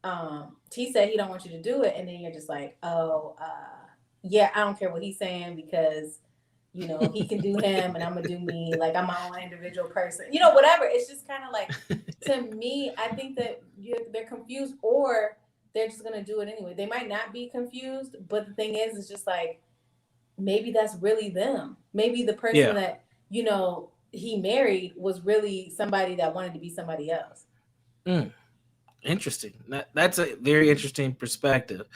well, T said he don't want you to do it. And then you're just like, yeah, I don't care what he's saying because, he can do him and I'm going to do me. Like, I'm my own individual person, whatever. It's just kind of like, to me, I think that they're confused, or they're just going to do it anyway. They might not be confused, but the thing is, it's just like, maybe that's really them. Maybe the person that, he married was really somebody that wanted to be somebody else. Interesting. That's a very interesting perspective.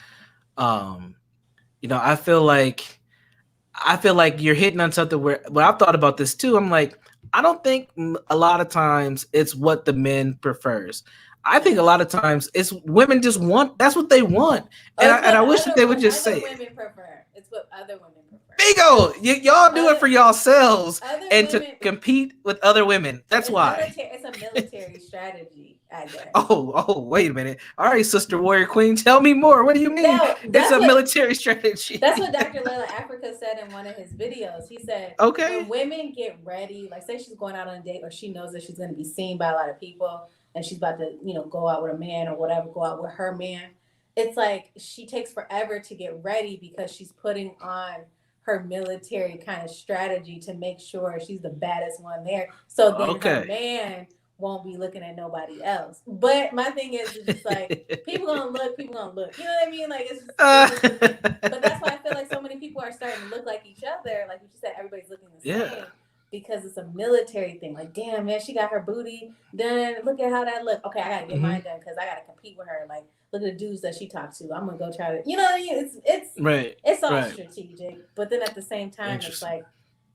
I feel like you're hitting on something where I've thought about this too. I'm like, I don't think a lot of times it's what the men prefers. I think a lot of times it's women just that's what they want. And I wish that they would just say women prefer. It's what other women prefer. Bingo! Y'all do it for yourselves and to compete with other women. That's why. It's a military strategy, I guess. Oh, wait a minute. All right, Sister Warrior Queen, tell me more. What do you mean? It's a military strategy. That's what Dr. Layla Africa said in one of his videos. He said, when women get ready, like say she's going out on a date, or she knows that she's going to be seen by a lot of people, and she's about to, go out with a man or whatever, go out with her man. It's like she takes forever to get ready because she's putting on her military kind of strategy to make sure she's the baddest one there. So then her man won't be looking at nobody else. But my thing is, it's just like, people gonna look. You know what I mean? Like, it's just, but that's why I feel like so many people are starting to look like each other. Like you said, everybody's looking the same. Because it's a military thing. Like, damn, man, she got her booty done. Look at how that look. Okay, I gotta get mine done because I gotta compete with her. Like, look at the dudes that she talked to. I'm gonna go try to, it's all strategic. But then at the same time, it's like,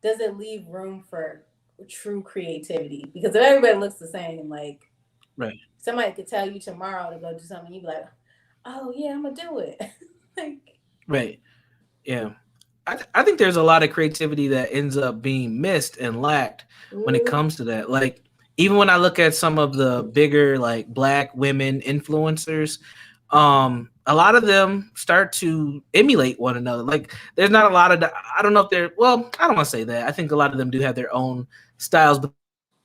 does it leave room for true creativity? Because if everybody looks the same, like, somebody could tell you tomorrow to go do something, you'd be like, oh yeah, I'm gonna do it. I think there's a lot of creativity that ends up being missed and lacked when it comes to that. Like, even when I look at some of the bigger, like, Black women influencers, a lot of them start to emulate one another. Like, there's not a lot of, I don't know if they're, well, I don't want to say that. I think a lot of them do have their own styles, but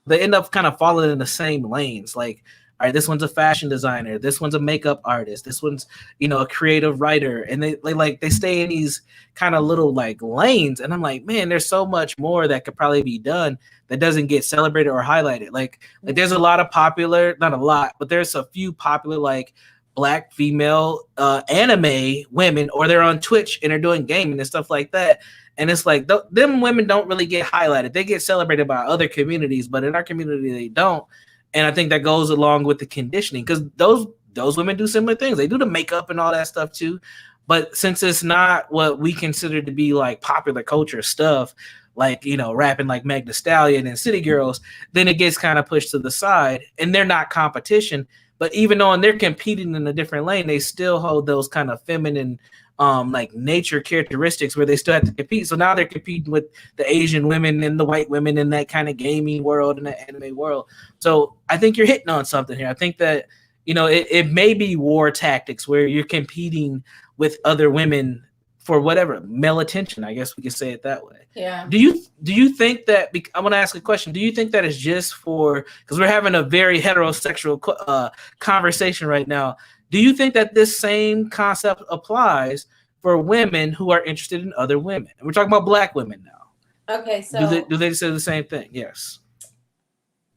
they end up kind of falling in the same lanes. Like, all right, this one's a fashion designer, this one's a makeup artist, this one's, a creative writer, and they stay in these kind of little like lanes, and I'm like, man, there's so much more that could probably be done that doesn't get celebrated or highlighted. Like there's a lot of popular, not a lot, but there's a few popular like Black female anime women, or they're on Twitch and they're doing gaming and stuff like that. And it's like them women don't really get highlighted. They get celebrated by other communities, but in our community they don't. And I think that goes along with the conditioning, because those women do similar things. They do the makeup and all that stuff too. But since it's not what we consider to be like popular culture stuff, like, rapping like Meg Thee Stallion and City Girls, then it gets kind of pushed to the side, and they're not competition. But even though they're competing in a different lane, they still hold those kind of feminine like nature characteristics where they still have to compete. So now they're competing with the Asian women and the white women in that kind of gaming world and the anime world. So I think you're hitting on something here. I think that, it may be war tactics where you're competing with other women for whatever male attention. I guess we could say it that way. Yeah. Do you think that, I'm going to ask a question. Do you think that is just for, because we're having a very heterosexual conversation right now. Do you think that this same concept applies for women who are interested in other women? And we're talking about Black women now. Okay, so do they say the same thing? Yes.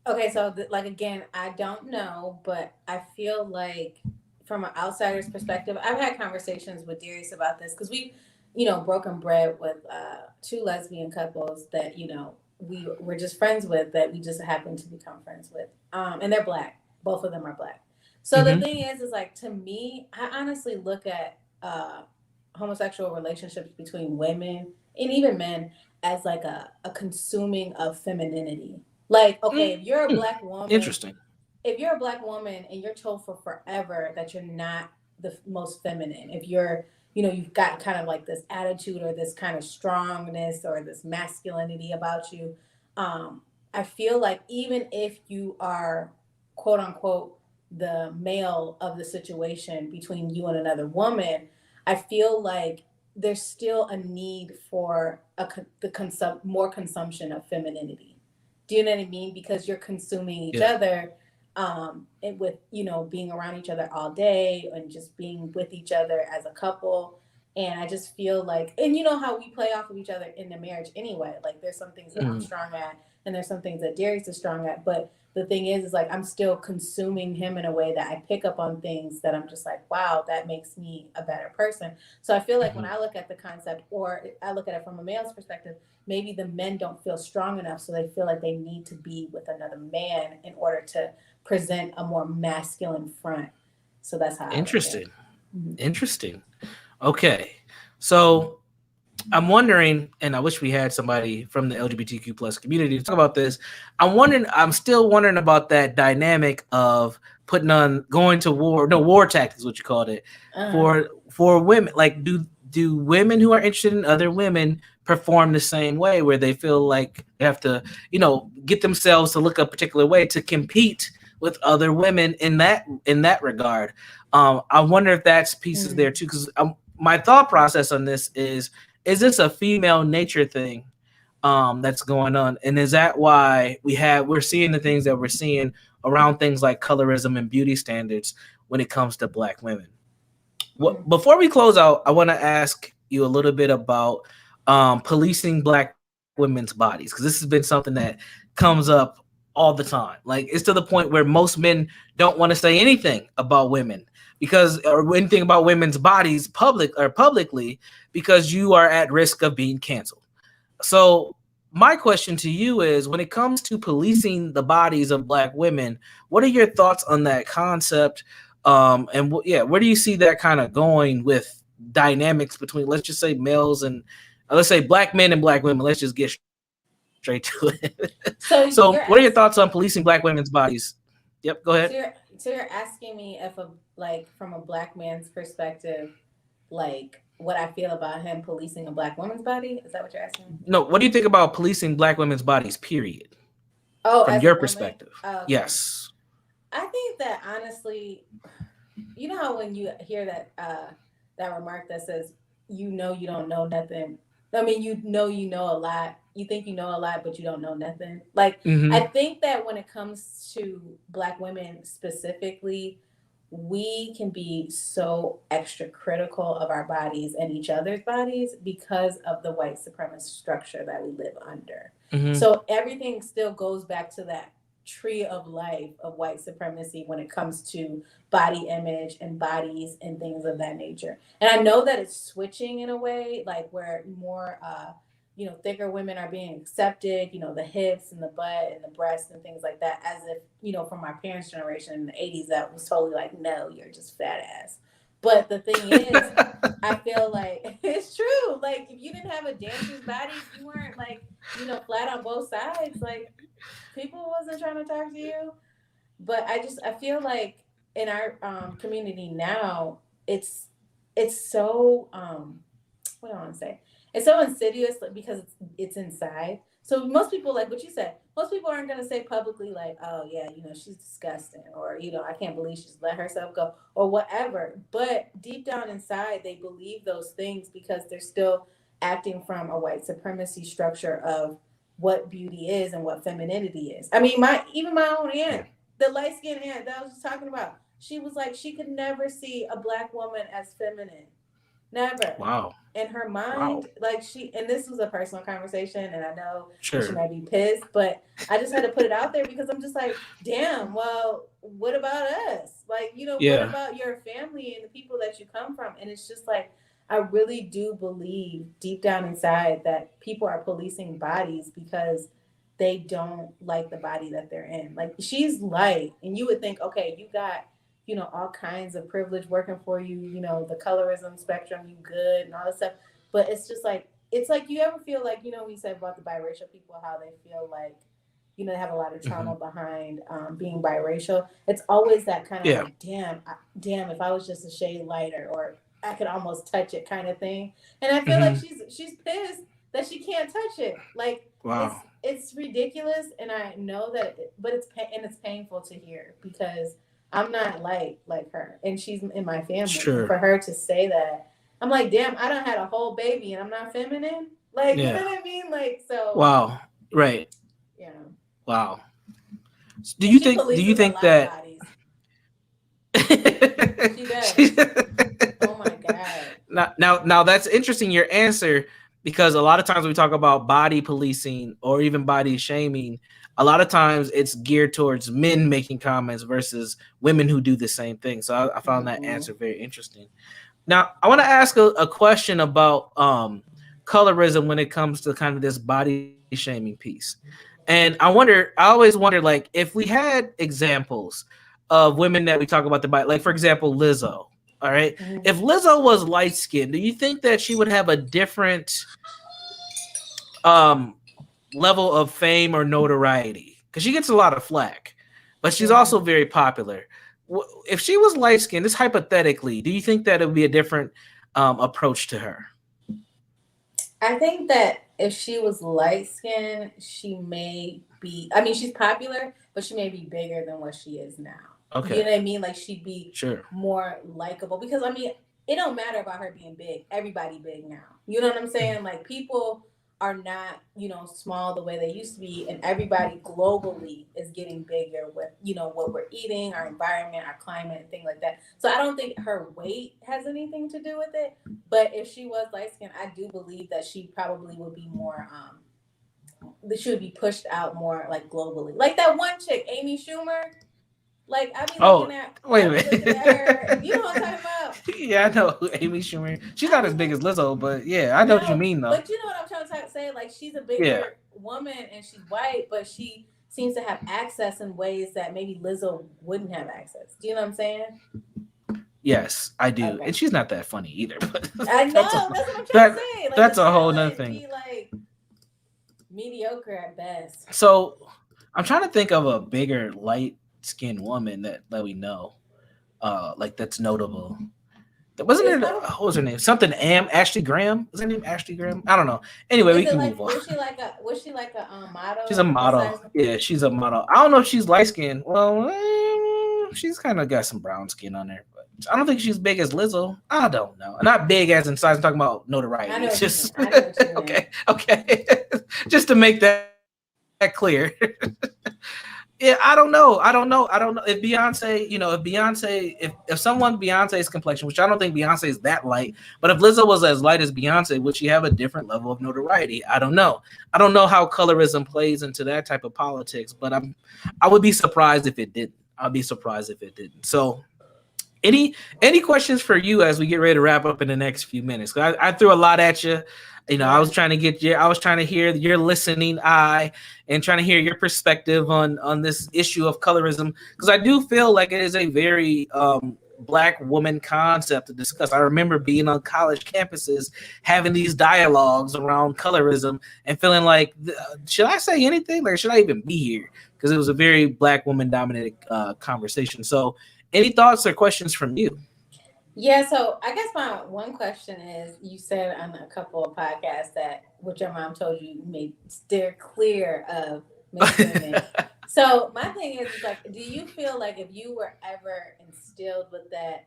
Okay, so like again, I don't know, but I feel like from an outsider's perspective, I've had conversations with Darius about this because we, broken bread with two lesbian couples that we were just friends with, that we just happened to become friends with, and they're Black. Both of them are Black. So the thing is like, to me, I honestly look at homosexual relationships between women and even men as like a consuming of femininity. Like, okay, if you're a Black woman, interesting. If you're a Black woman and you're told for forever that you're not the most feminine, if you're, you've got kind of like this attitude or this kind of strongness or this masculinity about you, I feel like even if you are, quote unquote, the male of the situation between you and another woman, I feel like there's still a need for more consumption of femininity. Do you know what I mean? Because you're consuming each other, and with being around each other all day and just being with each other as a couple. And I just feel like, and you know how we play off of each other in the marriage anyway. Like there's some things that I'm strong at, and there's some things that Darius is strong at. But the thing is like I'm still consuming him in a way that I pick up on things that I'm just like, wow, that makes me a better person. So I feel like when I look at the concept, or I look at it from a male's perspective, maybe the men don't feel strong enough, so they feel like they need to be with another man in order to present a more masculine front. So that's how. Interesting. Interesting. Okay, so I'm wondering, and I wish we had somebody from the LGBTQ plus community to talk about this. I'm still wondering about that dynamic of going to war. No, war tactics, what you called it, for women. Like, do women who are interested in other women perform the same way, where they feel like they have to, get themselves to look a particular way to compete with other women in that regard? I wonder if that's pieces there too, because my thought process on this is this a female nature thing that's going on, and is that why we're seeing the things that we're seeing around things like colorism and beauty standards when it comes to Black women? Before we close out, I want to ask you a little bit about policing Black women's bodies, because this has been something that comes up all the time. Like, it's to the point where most men don't want to say anything about women or anything about women's bodies publicly, because you are at risk of being canceled. So my question to you is, when it comes to policing the bodies of Black women, what are your thoughts on that concept? And where do you see that kind of going with dynamics between, let's just say, males and let's say Black men and Black women? Let's just get straight to it. So what are your thoughts on policing Black women's bodies? Yep, go ahead. So you're asking me if from a Black man's perspective, like what I feel about him policing a Black woman's body? Is that what you're asking? No, what do you think about policing Black women's bodies, period? From your perspective. Oh, okay. Yes. I think that honestly, you know how when you hear that remark that says, you don't know nothing. I mean, you know a lot, you think you know a lot, but you don't know nothing. Like, Mm-hmm. I think that when it comes to Black women specifically, we can be so extra critical of our bodies and each other's bodies because of the white supremacist structure that we live under. Mm-hmm. So everything still goes back to that tree of life of white supremacy when it comes to body image and bodies and things of that nature. And I know that it's switching in a way, like where more thicker women are being accepted, the hips and the butt and the breasts and things like that, as if, from my parents' generation in the 80s, that was totally like, no, you're just fat ass. But the thing is, I feel like it's true. Like, if you didn't have a dancer's body, if you weren't like, flat on both sides, like, people wasn't trying to talk to you. But I feel like in our community now, it's so what do I want to say? It's so insidious because it's inside. So most people, like what you said, most people aren't gonna say publicly like, oh yeah, she's disgusting, or I can't believe she's let herself go, or whatever. But deep down inside, they believe those things because they're still acting from a white supremacy structure of what beauty is and what femininity is. I mean, my own aunt, the light skinned aunt that I was just talking about, she was like, she could never see a Black woman as feminine. Never. Wow. In her mind, like and this was a personal conversation, and I know sure. she might be pissed, but I just had to put it out there because I'm just like, damn, well, what about us? Like, what about your family and the people that you come from? And it's just like, I really do believe deep down inside that people are policing bodies because they don't like the body that they're in. Like, she's light, and you would think, okay, you got all kinds of privilege working for you, the colorism spectrum, you good and all this stuff. But it's just like, you ever feel like, when you said about the biracial people, how they feel like, they have a lot of trauma behind being biracial. It's always that kind of like, damn, if I was just a shade lighter, or I could almost touch it kind of thing. And I feel like she's pissed that she can't touch it. Like, wow. It's ridiculous. And I know that, but it's painful to hear because I'm not like her, and she's in my family. Sure. And for her to say that, I'm like, damn, I done had a whole baby and I'm not feminine. Like, you know what I mean? Like, so. Wow. Right. Yeah. Wow. Do you think that? She does. Oh my God. Now that's interesting, your answer, because a lot of times we talk about body policing or even body shaming. A lot of times it's geared towards men making comments versus women who do the same thing. So I found that answer very interesting. Now, I want to ask a question about colorism when it comes to kind of this body shaming piece. And I always wonder, like, if we had examples of women that we talk about the body, like, for example, Lizzo. All right. If Lizzo was light skinned, do you think that she would have a different level of fame or notoriety? Because she gets a lot of flack, but she's also very popular. If she was light skinned, this hypothetically, do you think that it would be a different approach to her? I think that if she was light skinned, she may be, I mean, she's popular, but she may be bigger than what she is now. Okay. You know what I mean? Like, she'd be more likable, because I mean, it don't matter about her being big. Everybody big now. You know what I'm saying? Like, people are not, small the way they used to be, and everybody globally is getting bigger with, what we're eating, our environment, our climate, and things like that. So I don't think her weight has anything to do with it. But if she was light skinned, I do believe that she probably would be more, she would be pushed out more, like, globally. Like that one chick, Amy Schumer. Like, I be looking at, wait a minute. Her. You know what I'm talking about? Yeah, I know Amy Schumer. She's not as big as Lizzo, but yeah, I know what you mean, though. But you know what I'm trying to say? Like, she's a bigger woman and she's white, but she seems to have access in ways that maybe Lizzo wouldn't have access. Do you know what I'm saying? Yes, I do. Okay. And she's not that funny either. But I know. That's what I'm trying to say. Like, that's a whole nother thing. Be like mediocre at best. So I'm trying to think of a bigger light-skinned woman that we know, like, that's notable. Wasn't it? What was her name? Something Ashley Graham. Was her name Ashley Graham? I don't know. Anyway, we can move on. Was she like a model? She's a model. Yeah, she's a model. I don't know if she's light skinned. Well, she's kind of got some brown skin on there. But I don't think she's big as Lizzo. I don't know. Not big as in size. I'm talking about I notoriety. know It's what you just mean. I know what you mean. okay. Just to make that clear. Yeah, I don't know. I don't know if Beyonce, if someone Beyonce's complexion, which I don't think Beyonce is that light, but if Lizzo was as light as Beyonce, would she have a different level of notoriety? I don't know. I don't know how colorism plays into that type of politics, but I would be surprised if it didn't. I'd be surprised if it didn't. So any questions for you as we get ready to wrap up in the next few minutes? I threw a lot at you. I was trying to I was trying to hear your listening eye and trying to hear your perspective on this issue of colorism, because I do feel like it is a very black woman concept to discuss. I remember being on college campuses having these dialogues around colorism and feeling like, should I say anything? Like, should I even be here? Because it was a very black woman dominated conversation. So any thoughts or questions from you? Yeah, so I guess my one question is, you said on a couple of podcasts that what your mom told you made steer clear of mixed women. So my thing is like, do you feel like if you were ever instilled with that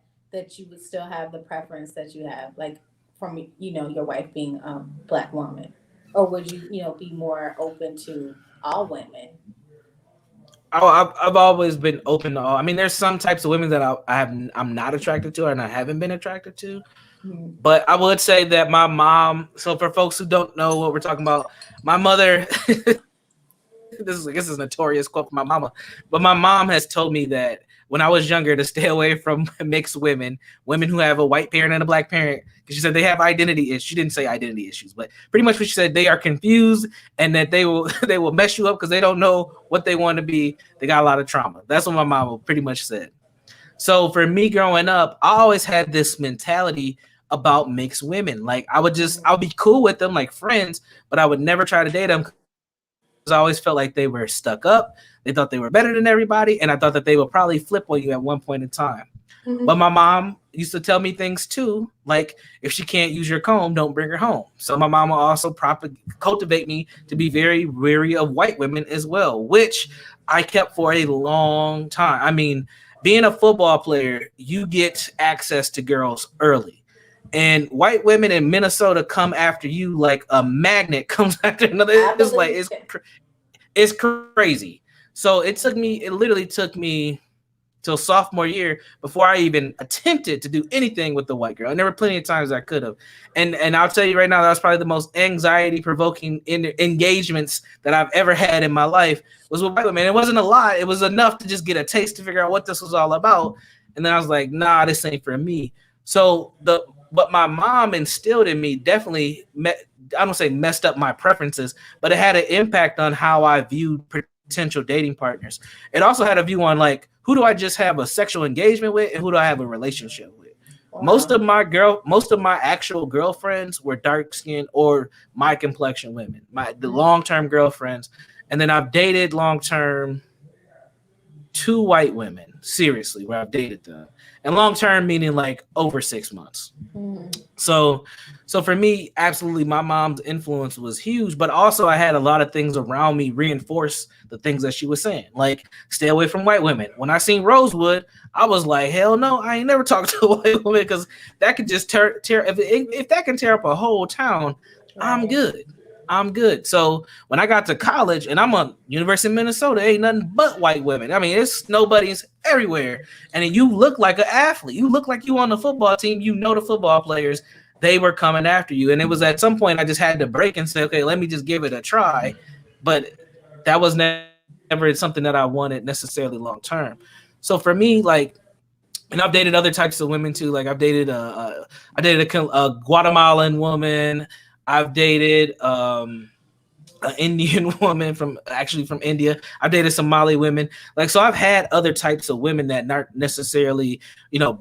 you would still have the preference that you have, like from your wife being a black woman, or would you be more open to all women? I've always been open to all. I mean, there's some types of women that I'm not attracted to and I haven't been attracted to. Mm-hmm. But I would say that my mom. So for folks who don't know what we're talking about, my mother. This is a notorious quote from my mama, but my mom has told me that when I was younger to stay away from mixed women who have a white parent and a black parent, because she said they have identity issues. She didn't say identity issues, but pretty much what she said, they are confused and that they will they will mess you up because they don't know what they want to be. They got a lot of trauma. That's what my mama pretty much said. So for me growing up, I always had this mentality about mixed women. Like I'll be cool with them like friends, but I would never try to date them because I always felt like they were stuck up. They thought they were better than everybody, and I thought that they would probably flip on you at one point in time. But my mom used to tell me things too, like if she can't use your comb, don't bring her home. So my mama also cultivate me to be very wary of white women as well, which I kept for a long time. I mean, being a football player, you get access to girls early. And white women in Minnesota come after you like a magnet comes after another. It's crazy. So it literally took me till sophomore year before I even attempted to do anything with the white girl. And there were plenty of times I could have. And I'll tell you right now, that was probably the most anxiety provoking engagements that I've ever had in my life was with white women. It wasn't a lot. It was enough to just get a taste to figure out what this was all about. And then I was like, nah, this ain't for me. So what my mom instilled in me definitely I don't say messed up my preferences, but it had an impact on how I viewed potential dating partners. It also had a view on like, who do I just have a sexual engagement with and who do I have a relationship with? Wow. Most of my actual girlfriends were dark skinned or my complexion women, the long-term girlfriends. And then I've dated long-term 2 white women, seriously, where I've dated them. And long-term meaning like over 6 months. So for me, absolutely, my mom's influence was huge, but also I had a lot of things around me reinforce the things that she was saying, like stay away from white women. When I seen Rosewood, I was like, hell no, I ain't never talked to a white woman because that could just tear if that can tear up a whole town, right. I'm good. So when I got to college and I'm on University of Minnesota, ain't nothing but white women. I mean, it's nobody's everywhere. And then you look like an athlete. You look like you on the football team. You know the football players. They were coming after you. And it was at some point I just had to break and say, okay, let me just give it a try. But that was never something that I wanted necessarily long term. So for me, like, and I've dated other types of women too. Like I've dated a Guatemalan woman. I've dated an Indian woman from India. I've dated Somali women. Like, so I've had other types of women that not necessarily,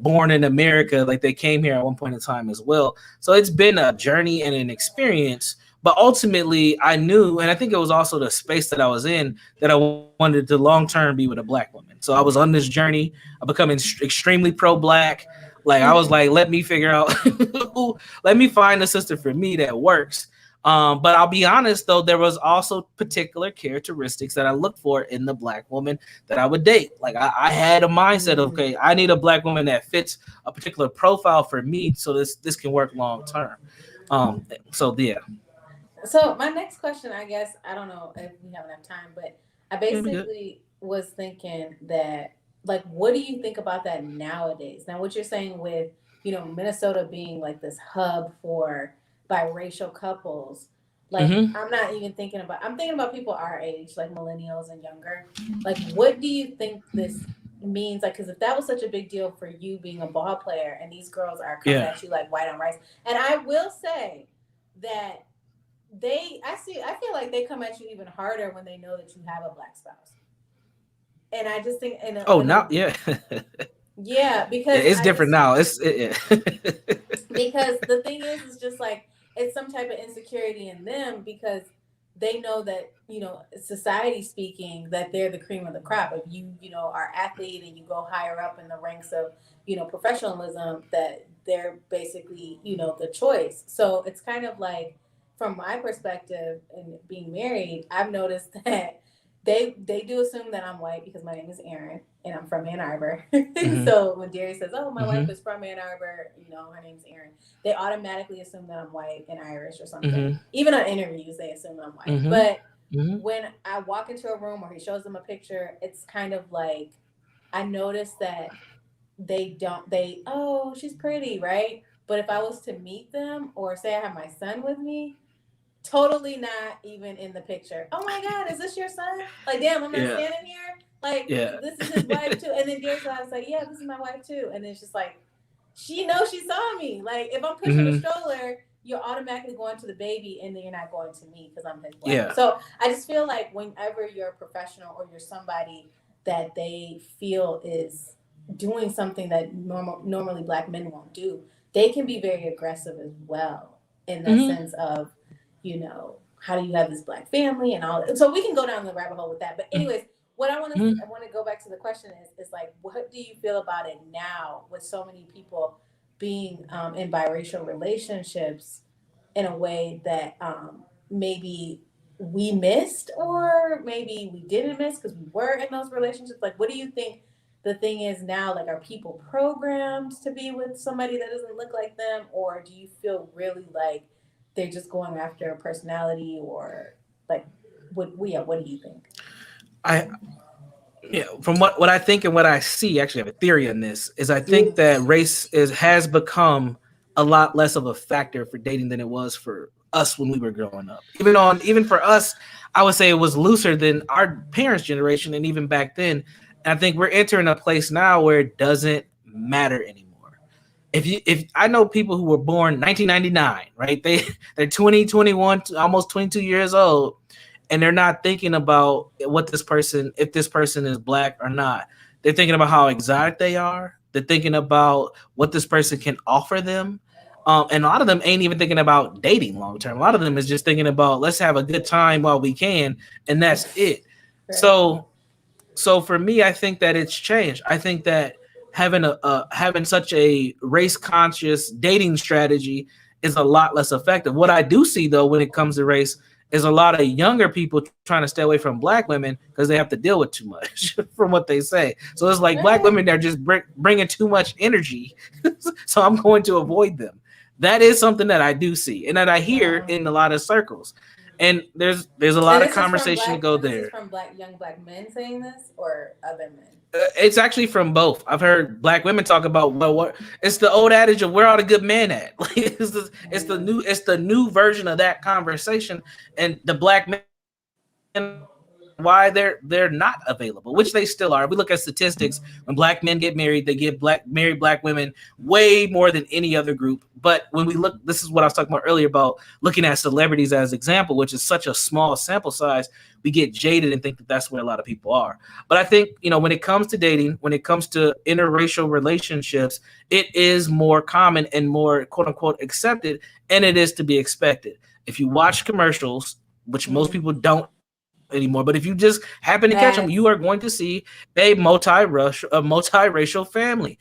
born in America. Like they came here at one point in time as well. So it's been a journey and an experience. But ultimately, I knew, and I think it was also the space that I was in, that I wanted to long-term be with a black woman. So I was on this journey of becoming extremely pro-black. Like I was like, let me figure out, let me find a sister for me that works. But I'll be honest though, there was also particular characteristics that I looked for in the black woman that I would date. Like I had a mindset of, okay, I need a black woman that fits a particular profile for me, so this can work long term. So yeah. So my next question, I guess, I don't know if we have enough time, but I Yeah, we good. basically was thinking that, like, what do you think about that nowadays? Now, what you're saying with, Minnesota being like this hub for biracial couples, like, Mm-hmm. I'm thinking about people our age, like millennials and younger. Like, what do you think this means? Like, because if that was such a big deal for you being a ball player and these girls are coming Yeah. at you like white on rice, and I will say that I feel like they come at you even harder when they know that you have a black spouse. And I just think, Oh, now, yeah. yeah, Yeah, because it's different now. Yeah. because the thing is just like, it's some type of insecurity in them because they know that, society speaking, that they're the cream of the crop. If you are athlete and you go higher up in the ranks of, professionalism, that they're basically, the choice. So it's kind of like, from my perspective and being married, I've noticed that they do assume that I'm white because my name is Erin and I'm from Ann Arbor. Mm-hmm. So when Derry says, "Oh, my wife Mm-hmm. is from Ann Arbor," her name's Erin, they automatically assume that I'm white and Irish or something. Mm-hmm. Even on interviews, they assume that I'm white. Mm-hmm. But Mm-hmm. when I walk into a room or he shows them a picture, it's kind of like, I notice that oh, she's pretty, right? But if I was to meet them or say I have my son with me, totally not even in the picture. Oh my God, is this your son? Like, damn, I'm not Yeah. standing here. Like, Yeah. this is his wife too. And then Darius was like, yeah, this is my wife too. And then it's just like, she knows she saw me. Like, if I'm pushing a Mm-hmm. stroller, you're automatically going to the baby and then you're not going to me because I'm his wife. Yeah. So I just feel like whenever you're a professional or you're somebody that they feel is doing something that normally black men won't do, they can be very aggressive as well, in the Mm-hmm. sense of, how do you have this black family and all that. So we can go down the rabbit hole with that. But anyways, what I want to go back to the question is like, what do you feel about it now with so many people being in biracial relationships in a way that maybe we missed, or maybe we didn't miss because we were in those relationships? Like, what do you think the thing is now? Like, are people programmed to be with somebody that doesn't look like them, or do you feel really like they're just going after a personality, or like, what do you think? I from what I think and what I see, actually I have a theory on this, is I think Ooh. that race has become a lot less of a factor for dating than it was for us when we were growing up. Even for us, I would say it was looser than our parents' generation and even back then. And I think we're entering a place now where it doesn't matter anymore. If I know people who were born 1999, right? They're 20, 21, almost 22 years old, and they're not thinking about if this person is black or not. They're thinking about how exotic they are. They're thinking about what this person can offer them. And a lot of them ain't even thinking about dating long term. A lot of them is just thinking about, let's have a good time while we can, and that's it. Right. So for me, I think that it's changed. I think that having such a race conscious dating strategy is a lot less effective. What I do see though, when it comes to race, is a lot of younger people trying to stay away from black women because they have to deal with too much from what they say. So it's like black women, they're just bringing too much energy. So I'm going to avoid them. That is something that I do see and that I hear in a lot of circles. And there's a lot of conversation to go there. This is from young black men saying this, or other men? It's actually from both. I've heard black women talk about, well, what it's the old adage of where are the good men at? Like it's the new version of that conversation, and the black men why they're not available, which they still are. We look at statistics. When black men get married, they get married black women way more than any other group. But when we look, this is what I was talking about earlier about looking at celebrities as example, which is such a small sample size. We get jaded and think that that's where a lot of people are. But I think, when it comes to dating, when it comes to interracial relationships, it is more common and more quote unquote accepted, and it is to be expected. If you watch commercials, which most people don't anymore. But if you just happen to catch them, you are going to see a multiracial family.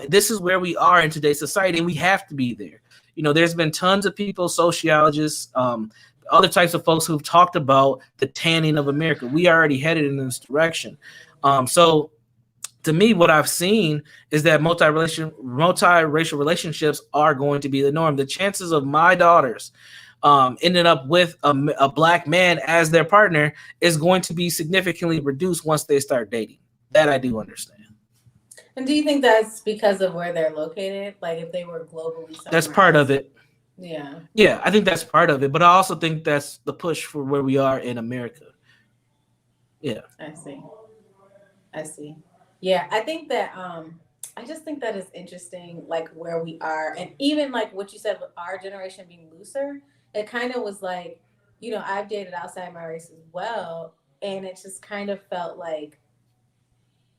This is where we are in today's society, and we have to be there. There's been tons of people, sociologists, other types of folks who've talked about the tanning of America. We are already headed in this direction. So to me, what I've seen is that multiracial relationships are going to be the norm. The chances of my daughters ending up with a black man as their partner is going to be significantly reduced once they start dating. That I do understand. And do you think that's because of where they're located? Like if they were globally somewhere That's part of it. Yeah. Yeah, I think that's part of it. But I also think that's the push for where we are in America. Yeah. I see. Yeah, I think that I just think that is interesting, like where we are, and even like what you said with our generation being looser. It kind of was like, I've dated outside my race as well, and it just kind of felt like,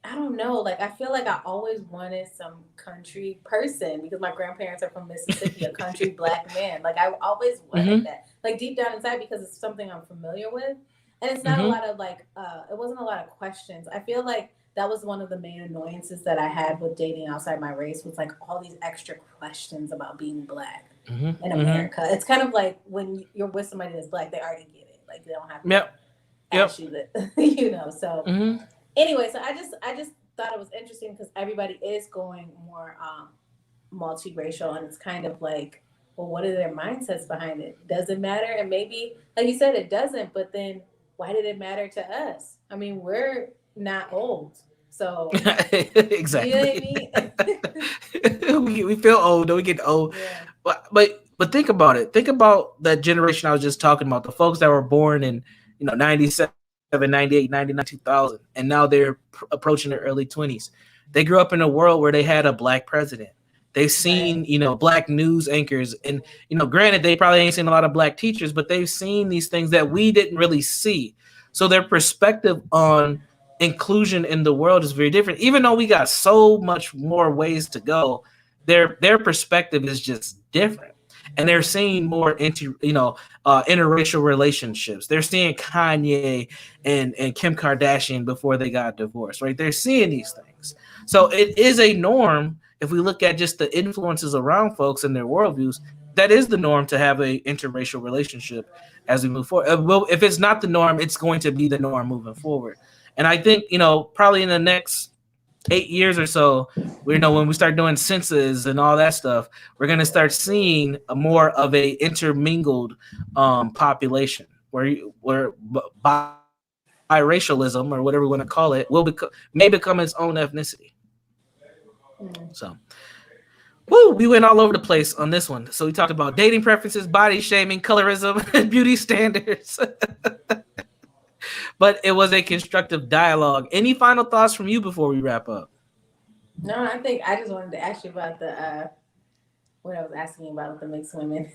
I don't know, like I feel like I always wanted some country person because my grandparents are from Mississippi, a country black man. Like I always wanted that, like deep down inside, because it's something I'm familiar with, and it's not a lot of like, it wasn't a lot of questions. I feel like that was one of the main annoyances that I had with dating outside my race, was like all these extra questions about being black in America. It's kind of like when you're with somebody that's black, they already get it. Like they don't have to ask you that, So anyway, so I just thought it was interesting because everybody is going more multiracial, and it's kind of like, well, what are their mindsets behind it? Does it matter? And maybe, like you said, it doesn't. But then, why did it matter to us? I mean, we're not old, so exactly. You know what I mean? we feel old, don't we get old? Yeah. But think about it. Think about that generation I was just talking about, the folks that were born in 97, 98, 99, 2000, and now they're approaching their early 20s. They grew up in a world where they had a black president. They've seen, black news anchors, and, granted, they probably ain't seen a lot of black teachers, but they've seen these things that we didn't really see. So their perspective on inclusion in the world is very different. Even though we got so much more ways to go, their perspective is just different. And they're seeing more interracial relationships. They're seeing Kanye and Kim Kardashian before they got divorced, right? They're seeing these things. So it is a norm. If we look at just the influences around folks and their worldviews, that is the norm to have an interracial relationship as we move forward. Well, if it's not the norm, it's going to be the norm moving forward. And I think, probably in the next 8 years or so, when we start doing census and all that stuff, we're going to start seeing more of a intermingled population where biracialism, or whatever we want to call it, may become its own ethnicity. So, we went all over the place on this one. So we talked about dating preferences, body shaming, colorism, and beauty standards. But it was a constructive dialogue. Any final thoughts from you before we wrap up? No, I think I just wanted to ask you about what I was asking about the mixed women.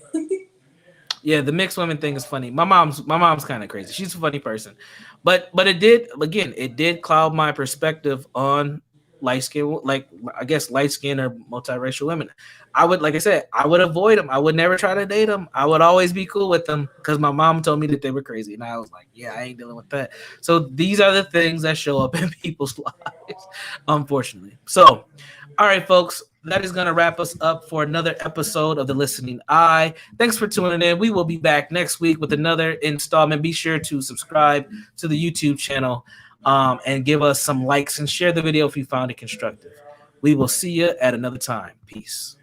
Yeah, the mixed women thing is funny. My mom's kind of crazy. She's a funny person, but it did cloud my perspective on light skin or multiracial women. I would avoid them. I would never try to date them. I would always be cool with them because my mom told me that they were crazy, and I was like, yeah, I ain't dealing with that. So these are the things that show up in people's lives, unfortunately. So, all right, folks, that is going to wrap us up for another episode of The Listening Eye. Thanks for tuning in. We will be back next week with another installment. Be sure to subscribe to the YouTube channel and give us some likes and share the video if you found it constructive. We will see you at another time. Peace.